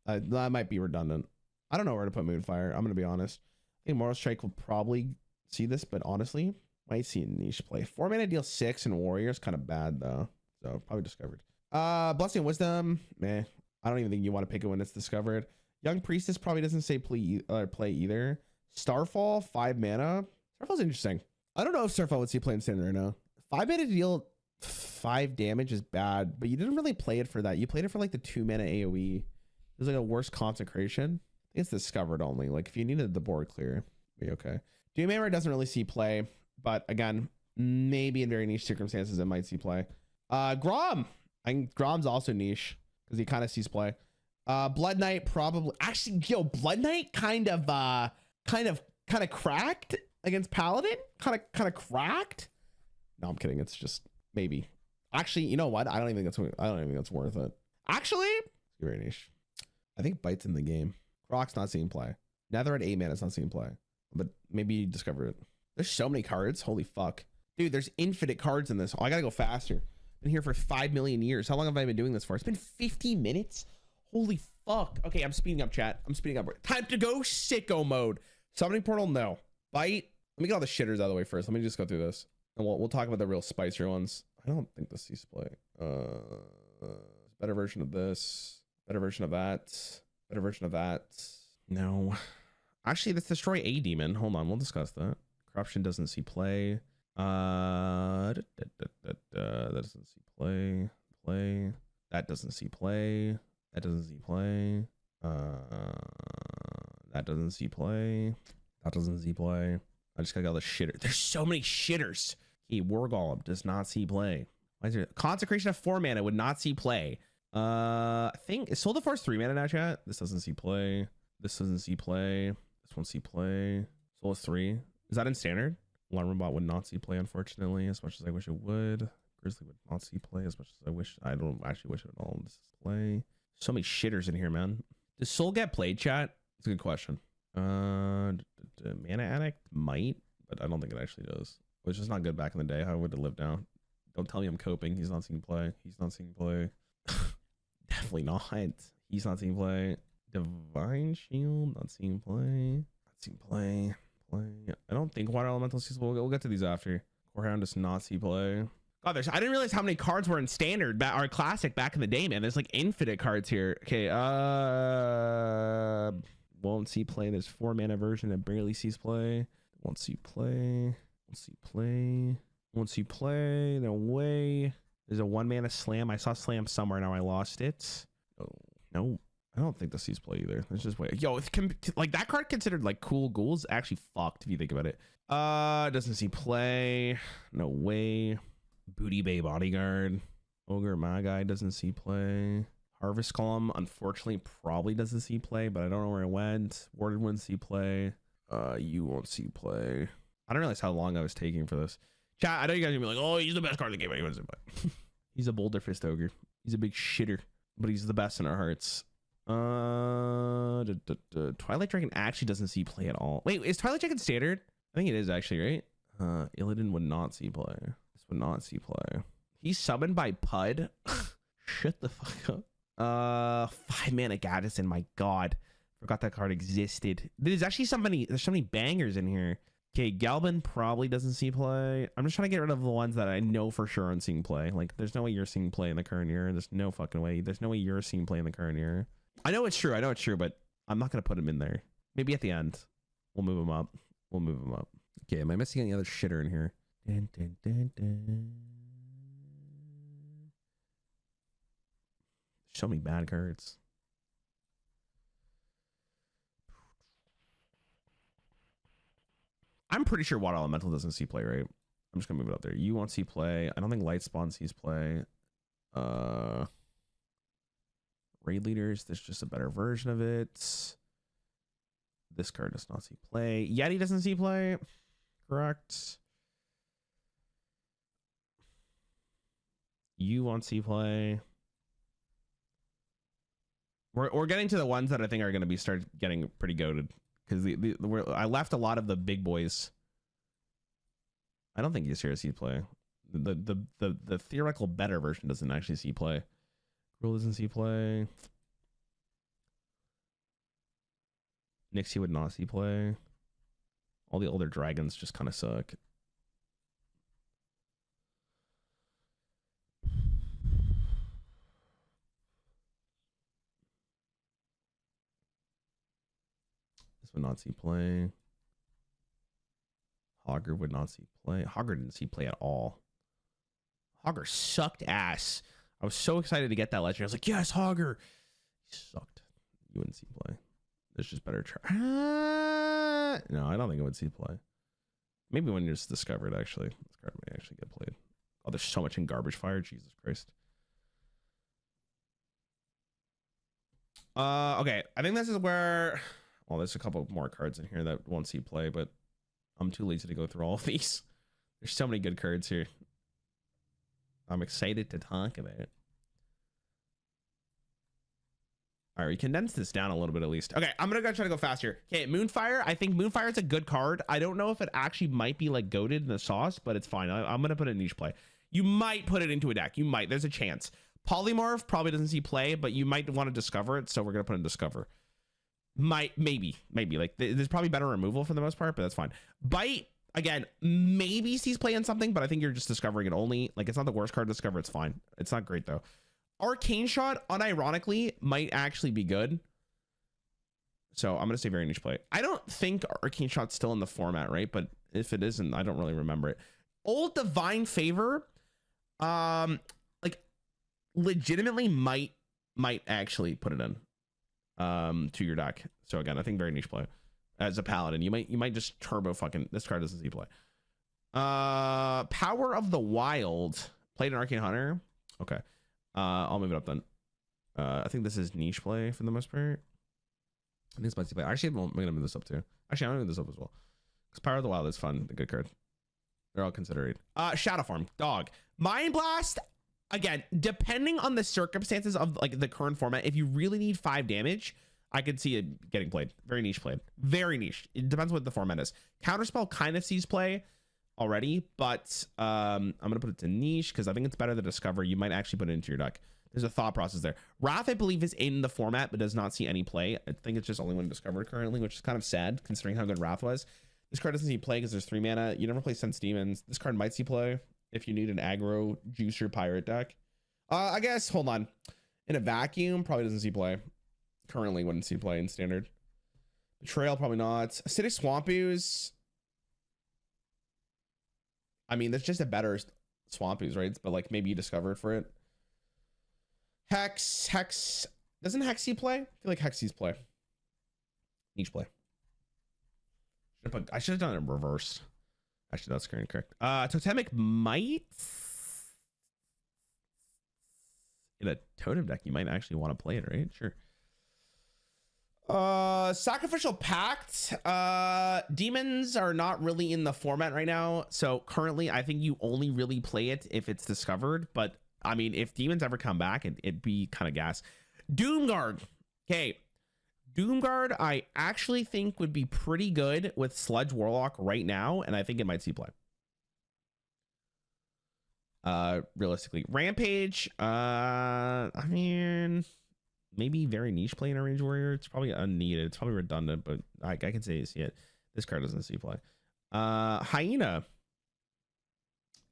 That might be redundant. I don't know where to put Moonfire. I'm gonna be honest. I think Moral Strike will probably see this, but honestly, might see a niche play. 4 mana deal 6 and warrior is kind of bad though. So probably discovered. Blessing and Wisdom, meh. I don't even think you want to pick it when it's discovered. Young Priestess probably doesn't say play either. Starfall, 5 mana. Starfall's interesting. I don't know if Starfall would see play in standard right now. 5 mana to deal 5 damage is bad, but you didn't really play it for that. You played it for like the 2 mana AoE. It was like a worse consecration. I think it's discovered only. Like if you needed the board clear, be okay. Doom Hammer doesn't really see play, but again, maybe in very niche circumstances it might see play. Grom. I think Grom's also niche because he kind of sees play. Blood Knight probably. Actually, Blood Knight kind of cracked against Paladin. Kind of cracked. No, I'm kidding. It's just maybe. Actually, you know what? I don't even think that's worth it. Actually, very niche. I think Bite's in the game. Croc's not seeing play. Nether at 8 mana is not seeing play, but maybe you discover it. There's so many cards. Holy fuck, dude! There's infinite cards in this. Oh, I gotta go faster. Been here for 5 million years. How long have I been doing this for? It's been 50 minutes. Holy fuck. Okay, I'm speeding up, chat. I'm speeding up. Time to go sicko mode. Summoning portal, no. Bite. Let me get all the shitters out of the way first. Let me just go through this, and we'll talk about the real spicier ones. I don't think this sees play. Better version of this. Better version of that. Better version of that. No. Actually, let's destroy a demon. Hold on, we'll discuss that. Corruption doesn't see play. That doesn't see play. That doesn't see play. That doesn't see play. That doesn't see play. That doesn't see play. I just gotta get all the shitter. There's so many shitters. Okay, War Golem does not see play. Why is there Consecration of 4 mana would not see play? I think is Soul the Force 3 mana now, chat. This doesn't see play. This doesn't see play. This won't see play. Soul is 3. Is that in standard? Alarm Bot would not see play, unfortunately, as much as I wish it would. Grizzly would not see play as much as I wish. I don't actually wish it at all. This is play. So many shitters in here, man. Does Soul get played, chat? It's a good question. Mana Addict might, but I don't think it actually does. Which is not good back in the day. How would it live now? Don't tell me I'm coping. He's not seeing play. He's not seeing play. Definitely not. He's not seeing play. Divine Shield, not seeing play. Not seeing play. I don't think Water Elemental sees. We'll get to these after. Corehound does not see play. God, I didn't realize how many cards were in standard or classic back in the day, man. There's like infinite cards here. Okay, won't see play. There's 4 mana version that barely sees play. Won't see play. Won't see play. Won't see play. No way. There's a 1 mana slam. I saw slam somewhere. Now I lost it. Oh, no. I don't think this sees play either. Let's just wait. Yo, it's like that card considered like cool ghouls actually fucked if you think about it. Doesn't see play. No way. Booty Bay Bodyguard. Ogre Magi doesn't see play. Harvest Column unfortunately probably doesn't see play, but I don't know where it went. Warded wouldn't see play. You won't see play. I don't realize how long I was taking for this. Chat, I know you guys are gonna be like, oh, he's the best card in the game. Anyways, but he's a Boulder Fist Ogre. He's a big shitter, but he's the best in our hearts. Twilight Dragon actually doesn't see play at all. Wait, is Twilight Dragon standard? I think it is actually, right? Illidan would not see play. This would not see play. He's summoned by Pud. Shut the fuck up. 5 mana Gaddison. My God, forgot that card existed. There's actually there's so many bangers in here. Okay, Galvin probably doesn't see play. I'm just trying to get rid of the ones that I know for sure aren't seeing play. Like, there's no way you're seeing play in the current year. There's no fucking way. There's no way you're seeing play in the current year. I know it's true. I know it's true, but I'm not gonna put him in there. Maybe at the end, we'll move him up. We'll move him up. Okay, am I missing any other shitter in here? Dun, dun, dun, dun. So many bad cards. I'm pretty sure Water Elemental doesn't see play, right? I'm just gonna move it up there. You won't see play. I don't think Light Spawn sees play. Raid Leaders, there's just a better version of it. This card does not see play. Yeti doesn't see play. Correct. You won't see play. We're getting to the ones that I think are going to be start getting pretty goated, because I left a lot of the big boys. I don't think Ysera sees play. The theoretical better version doesn't actually see play. Rule doesn't see play. Nixie would not see play. All the older dragons just kind of suck. This would not see play. Hogger would not see play. Hogger didn't see play at all. Hogger sucked ass. I was so excited to get that legend. I was like, yes, Hogger. He sucked. You wouldn't see play. There's just better. No, I don't think it would see play. Maybe when it's discovered, actually. This card may actually get played. Oh, there's so much in Garbage Fire. Jesus Christ. Okay. I think this is where... Well, there's a couple more cards in here that won't see play, but I'm too lazy to go through all of these. There's so many good cards here. I'm excited to talk about it. All right, we condensed this down a little bit at least. Okay, I'm gonna try to go faster. Okay, Moonfire. I think Moonfire is a good card. I don't know if it actually might be like goated in the sauce, but it's fine. I'm gonna put it in niche play. You might put it into a deck. You might. There's a chance. Polymorph probably doesn't see play, but you might want to discover it, so we're gonna put it in discover. Maybe. Like there's probably better removal for the most part, but that's fine. Bite, again, maybe sees play in something, but I think you're just discovering it only. Like, it's not the worst card to discover. It's fine. It's not great though. Arcane Shot, unironically, might actually be good. So I'm gonna say very niche play. I don't think Arcane Shot's still in the format, right? But if it isn't, I don't really remember it. Old Divine Favor, like legitimately might actually put it in to your deck. So again, I think very niche play. As a paladin, you might just turbo fucking, this card doesn't see play. Power of the Wild, played an Arcane Hunter. Okay. I'll move it up then. I think this is niche play for the most part. I think it's spicy play. Actually, I'm gonna move this up too. Actually, I'm gonna move this up as well, because Power of the Wild is fun. A good card. They're all considered. Shadow Form, dog. Mind Blast. Again, depending on the circumstances of like the current format, if you really need 5 damage, I could see it getting played. Very niche played. Very niche. It depends what the format is. Counterspell kind of sees play already, but I'm gonna put it to niche because I think it's better to discover. You might actually put it into your deck. There's a thought process there. Wrath, I believe, is in the format but does not see any play. I think it's just only one discovered currently, which is kind of sad considering how good Wrath was. This card doesn't see play because there's 3 mana. You never play Sense Demons. This card might see play if you need an aggro juicer pirate deck. I guess, hold on. In a vacuum, probably doesn't see play. Currently wouldn't see play in standard. Betrayal, probably not. Acidic Swamp Ooze. I mean, that's just a better Swamp Ooze, right? But like maybe you discovered for it. Hex. Doesn't Hex see play? I feel like Hex sees play. Niche play. I should have done it in reverse. Actually, that's correct. Totemic might. In a totem deck, you might actually want to play it, right? Sure. Sacrificial Pact. Demons are not really in the format right now. So currently, I think you only really play it if it's discovered. But I mean, if demons ever come back, it'd be kind of gas. Doomguard. Okay. Doomguard, I actually think would be pretty good with Sludge Warlock right now, and I think it might see play. Realistically. Rampage, I mean, maybe very niche play in a range warrior. It's probably unneeded. It's probably redundant, but I can say you see it. This card doesn't see play. Hyena.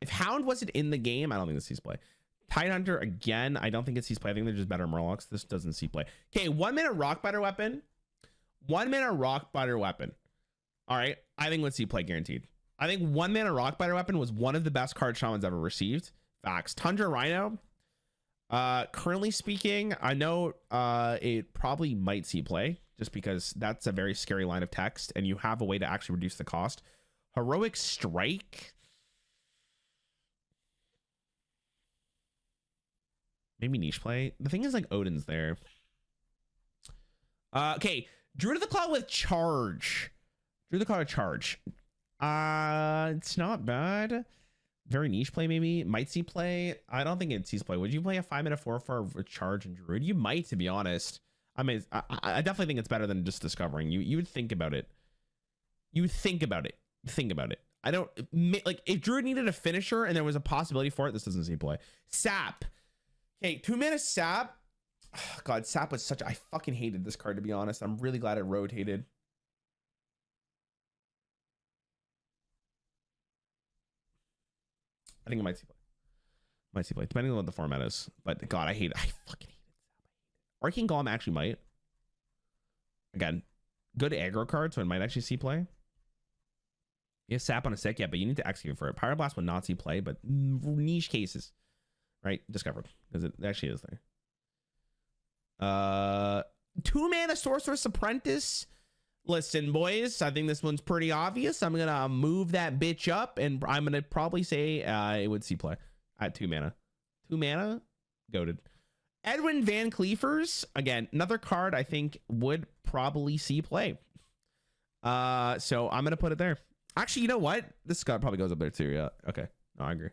If Hound wasn't in the game, I don't think this sees play. Tidehunter, again, I don't think it sees play. I think they're just better Murlocs. This doesn't see play. Okay, 1 minute Rockbiter weapon. 1 minute Rockbiter weapon. All right, I think let's see play guaranteed. I think 1 minute Rockbiter weapon was one of the best card shamans ever received. Facts. Tundra Rhino. Currently speaking, I know it probably might see play just because that's a very scary line of text and you have a way to actually reduce the cost. Heroic Strike. Maybe niche play. The thing is, like, Odin's there. Okay, Druid of the Claw with Charge. Druid of the Claw with Charge. It's not bad. Very niche play, maybe. Might see play. I don't think it sees play. Would you play a 5 minute 4/4 with Charge and Druid? You might, to be honest. I mean, I definitely think it's better than just discovering. You would think about it. You would think about it. Think about it. I don't like if Druid needed a finisher and there was a possibility for it. This doesn't see play. Sap. Okay, 2 mana Sap. Oh, God, Sap was such. I fucking hated this card, to be honest. I'm really glad it rotated. I think it might see play. Might see play, depending on what the format is. But God, I hate it. I fucking hate it. Arcane Golem actually might. Again, good aggro card, so it might actually see play. You have Sap on a stick, yeah, but you need to execute for it. Pyroblast would not see play, but niche cases. Right, discovered because it actually is there. 2 mana Sorceress Apprentice. Listen, boys, I think this one's pretty obvious. I'm gonna move that bitch up, and I'm gonna probably say it would see play at 2 mana. 2 mana, goated. Edwin Van Cleefers, again, another card I think would probably see play. So I'm gonna put it there. Actually, you know what? This card probably goes up there too. Yeah. Okay. No, I agree.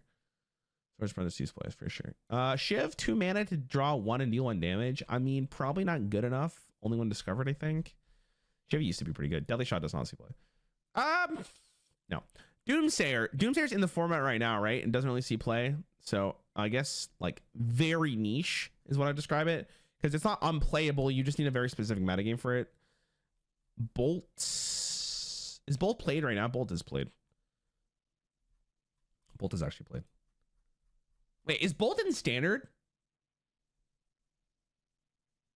First brother sees plays for sure. Shiv, 2 mana to draw 1 and deal 1 damage. I mean, probably not good enough. Only one discovered, I think. Shiv used to be pretty good. Deadly Shot does not see play. No. Doomsayer. Doomsayer's in the format right now, right? And doesn't really see play. So I guess like very niche is what I describe it. Because it's not unplayable. You just need a very specific metagame for it. Bolt. Is Bolt played right now? Bolt is played. Bolt is actually played. Wait, is Bolt in standard?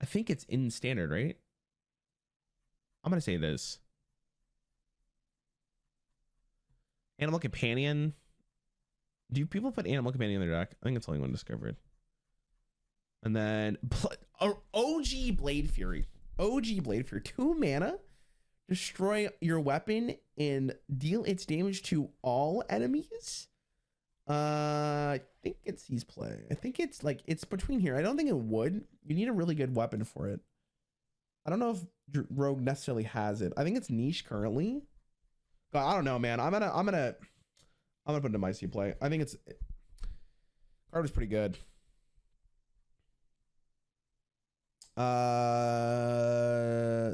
I think it's in standard, right? I'm going to say this. Animal Companion. Do people put Animal Companion in their deck? I think it's only one discovered. And then OG Blade Fury. OG Blade Fury. 2 mana. Destroy your weapon and deal its damage to all enemies. I think it sees play. I think it's like it's between here. I don't think it would. You need a really good weapon for it. I don't know if Rogue necessarily has it. I think it's niche currently. God, I don't know, man. I'm gonna put it in my C play. I think card is pretty good.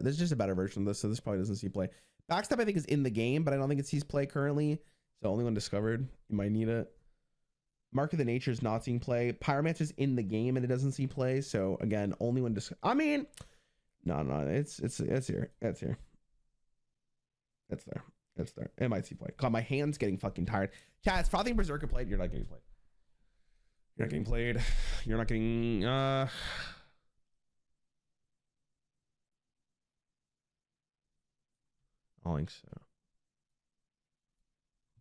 There's just a better version of this, so this probably doesn't see play. Backstab I think is in the game, but I don't think it sees play currently. So only one discovered. You might need it. Mark of the Nature is not seeing play. Pyromancer is in the game and it doesn't see play. So again, only one I mean, no, it's here. It's here. It's there. It's there. It might see play. God, my hand's getting fucking tired. Chat, it's Frothing Berserker played. You're not getting played. You're not getting played. You're not getting I don't think so.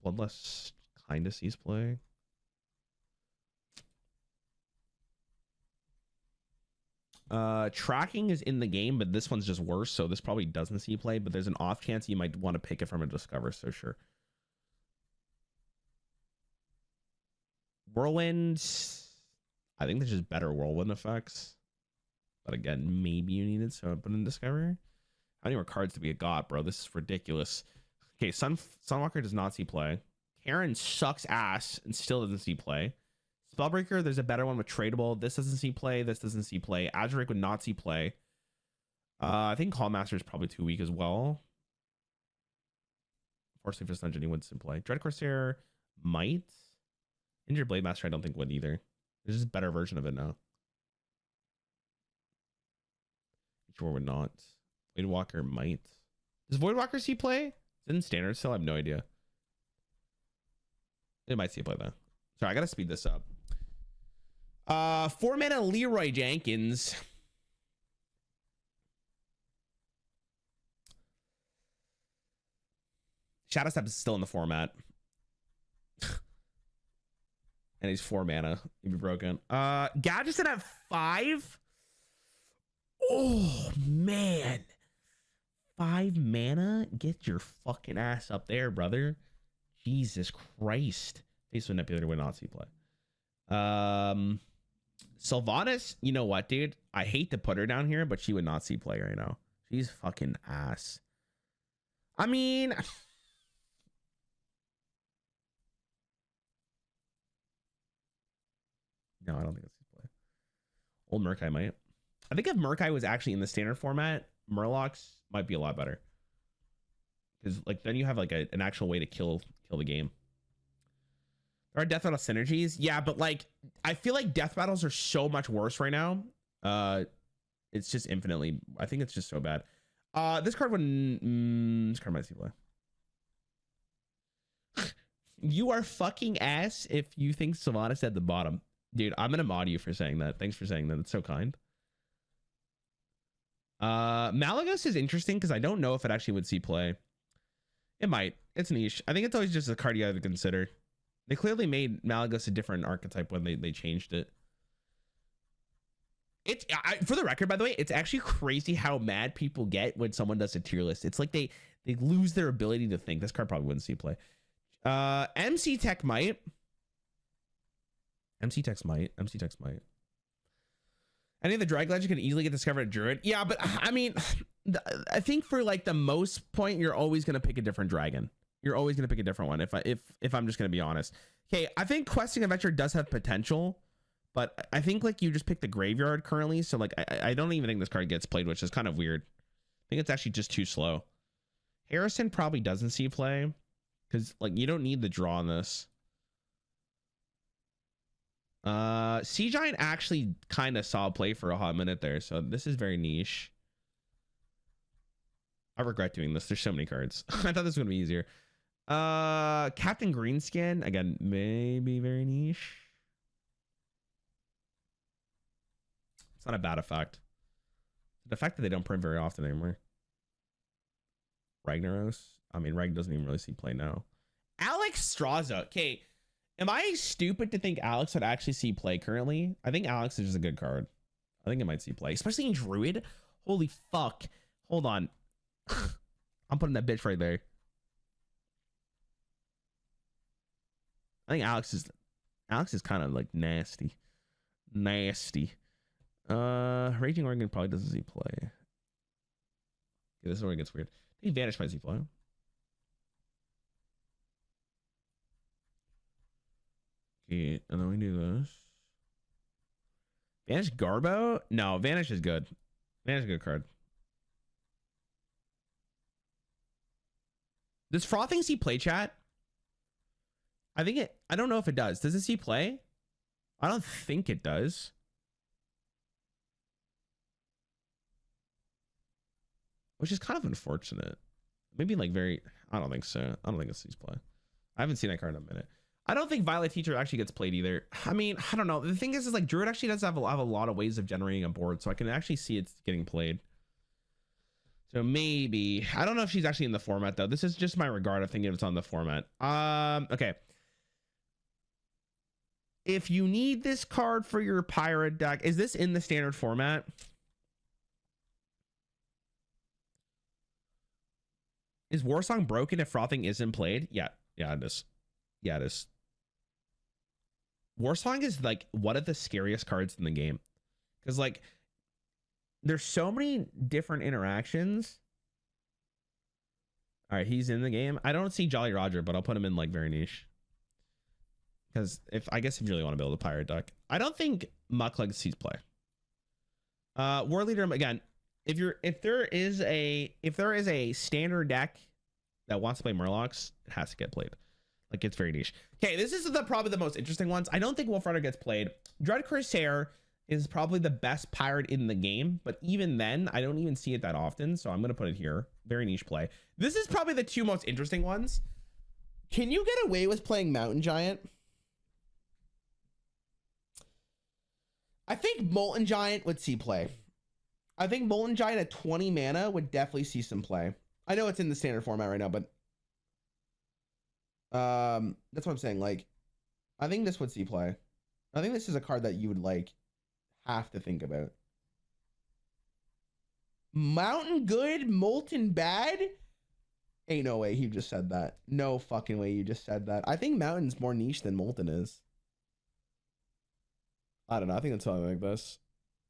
Bloodlust kind of sees play. Tracking is in the game, but this one's just worse, so this probably doesn't see play, but there's an off chance you might want to pick it from a discover, so sure. Whirlwind, I think there's just better whirlwind effects, but again, maybe you need it, so I put in discover. How many more cards to be a god, bro? This is ridiculous. Okay, Sunwalker does not see play. Karen sucks ass and still doesn't see play. Spellbreaker, there's a better one with tradable. This doesn't see play. This doesn't see play. Azuric would not see play. I think Call Master is probably too weak as well. Force Safest Dungeon, he wouldn't play. Dread Corsair might. Injured Blade Master, I don't think would either. There's just a better version of it now. Sure would not. Voidwalker might. Does Voidwalker see play? Is it in standard still? I have no idea. It might see play though. Sorry, I gotta speed this up. 4 mana Leroy Jenkins. Shadow Step is still in the format. And he's 4 mana. He'd be broken. Gadgetson at 5. Oh man. 5 mana? Get your fucking ass up there, brother. Jesus Christ. Face Manipulator would not see play. Sylvanas, you know what, dude? I hate to put her down here, but she would not see play right now. She's fucking ass. I mean, no, I don't think it's play. Old Murkai might. I think if Murkai was actually in the standard format, Murlocs might be a lot better. Because like then you have like an actual way to kill the game. There are death rattle synergies. Yeah, but like I feel like death battles are so much worse right now. It's just infinitely. I think it's just so bad. This card wouldn't. This card might see play. You are fucking ass if you think Sylvanas at the bottom. Dude, I'm gonna mod you for saying that. Thanks for saying that. It's so kind. Malagos is interesting because I don't know if it actually would see play. It might. It's niche. I think it's always just a card you have to consider. They clearly made Malagos a different archetype when they changed it. It's for the record, by the way, it's actually crazy how mad people get when someone does a tier list. It's like they lose their ability to think. This card probably wouldn't see play. MC Tech might. MC Tech might. Any of the Drag Legend can easily get discovered at Druid. Yeah, but I mean, I think for like the most point, you're always gonna pick a different dragon. You're always gonna pick a different one. If I'm just gonna be honest. Okay, I think Questing Adventure does have potential, but I think like you just picked the graveyard currently, so like I don't even think this card gets played, which is kind of weird. I think it's actually just too slow. Harrison probably doesn't see play because like you don't need the draw on this. Sea Giant actually kind of saw play for a hot minute there, so this is very niche. I regret doing this. There's so many cards. I thought this was gonna be easier. Captain Greenskin again, maybe very niche. It's not a bad effect. The fact that they don't print very often anymore. Ragnaros. I mean, Rag doesn't even really see play now. Alex Straza. Okay. Am I stupid to think Alex would actually see play currently? I think Alex is just a good card. I think it might see play, especially in Druid. Holy fuck. Hold on. I'm putting that bitch right there. I think Alex is kind of like nasty. Nasty. Raging Oregon probably doesn't see play. Okay, this is where it gets weird. I think Vanish might see play. Okay, and then we do this. Vanish Garbo? No, Vanish is good. Vanish is a good card. Does Frothing see play, chat? I don't know if it does. Does it see play? I don't think it does. Which is kind of unfortunate. Maybe like I don't think so. I don't think it sees play. I haven't seen that card in a minute. I don't think Violet Teacher actually gets played either. I mean, I don't know. The thing is like Druid actually does have a lot of ways of generating a board, so I can actually see it's getting played. So maybe. I don't know if she's actually in the format though. This is just my regard of thinking it's on the format. Okay. If you need this card for your pirate deck, is this in the standard format? Is Warsong broken if Frothing isn't played? Yeah, it is. Yeah, it is. Warsong is like one of the scariest cards in the game. Because like there's so many different interactions. All right, he's in the game. I don't see Jolly Roger, but I'll put him in like very niche. Because if you really want to build a pirate deck. I don't think Muckleg sees play. War Leader, again, if there is a standard deck that wants to play Murlocs, it has to get played. Like, it's very niche. Okay, this is probably the most interesting ones. I don't think Wolf Rider gets played. Dread Corsair is probably the best pirate in the game, but even then, I don't even see it that often, so I'm gonna put it here. Very niche play. This is probably the two most interesting ones. Can you get away with playing Mountain Giant? I think Molten Giant would see play. I think Molten Giant at 20 mana would definitely see some play. I know it's in the standard format right now, but that's what I'm saying. Like, I think this would see play. I think this is a card that you would like have to think about. Mountain good, Molten bad. Ain't no way you just said that. No fucking way you just said that. I think Mountain's more niche than Molten is. I don't know. I think that's how I make this.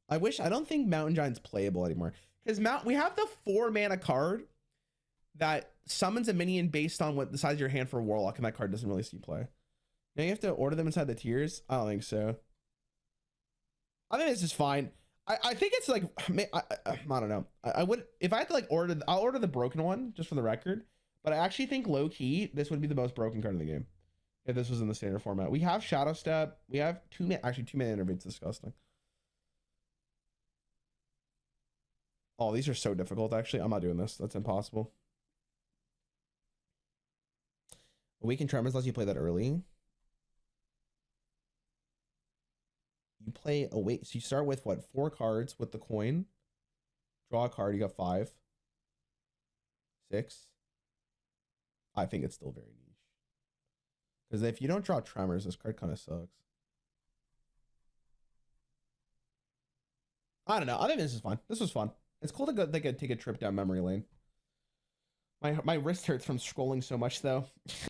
I don't think Mountain Giant's playable anymore. Because we have the 4 mana card that summons a minion based on what the size of your hand for a Warlock, and that card doesn't really see play. Now you have to order them inside the tiers. I don't think so. I think this is fine. I think it's like, I don't know. I would, if I had to like I'll order the broken one just for the record. But I actually think low key, this would be the most broken card in the game if this was in the standard format. We have Shadow Step. We have 2 mana Innervate's disgusting. Oh, these are so difficult. Actually, I'm not doing this. That's impossible. Awakened Tremors lets you play that early. You play so you start with what, 4 cards with the coin. Draw a card, you got 5. 6. I think it's still very niche. Because if you don't draw Tremors, this card kind of sucks. I don't know. I think this is fun. This was fun. It's cool to go take a trip down memory lane. My wrist hurts from scrolling so much though.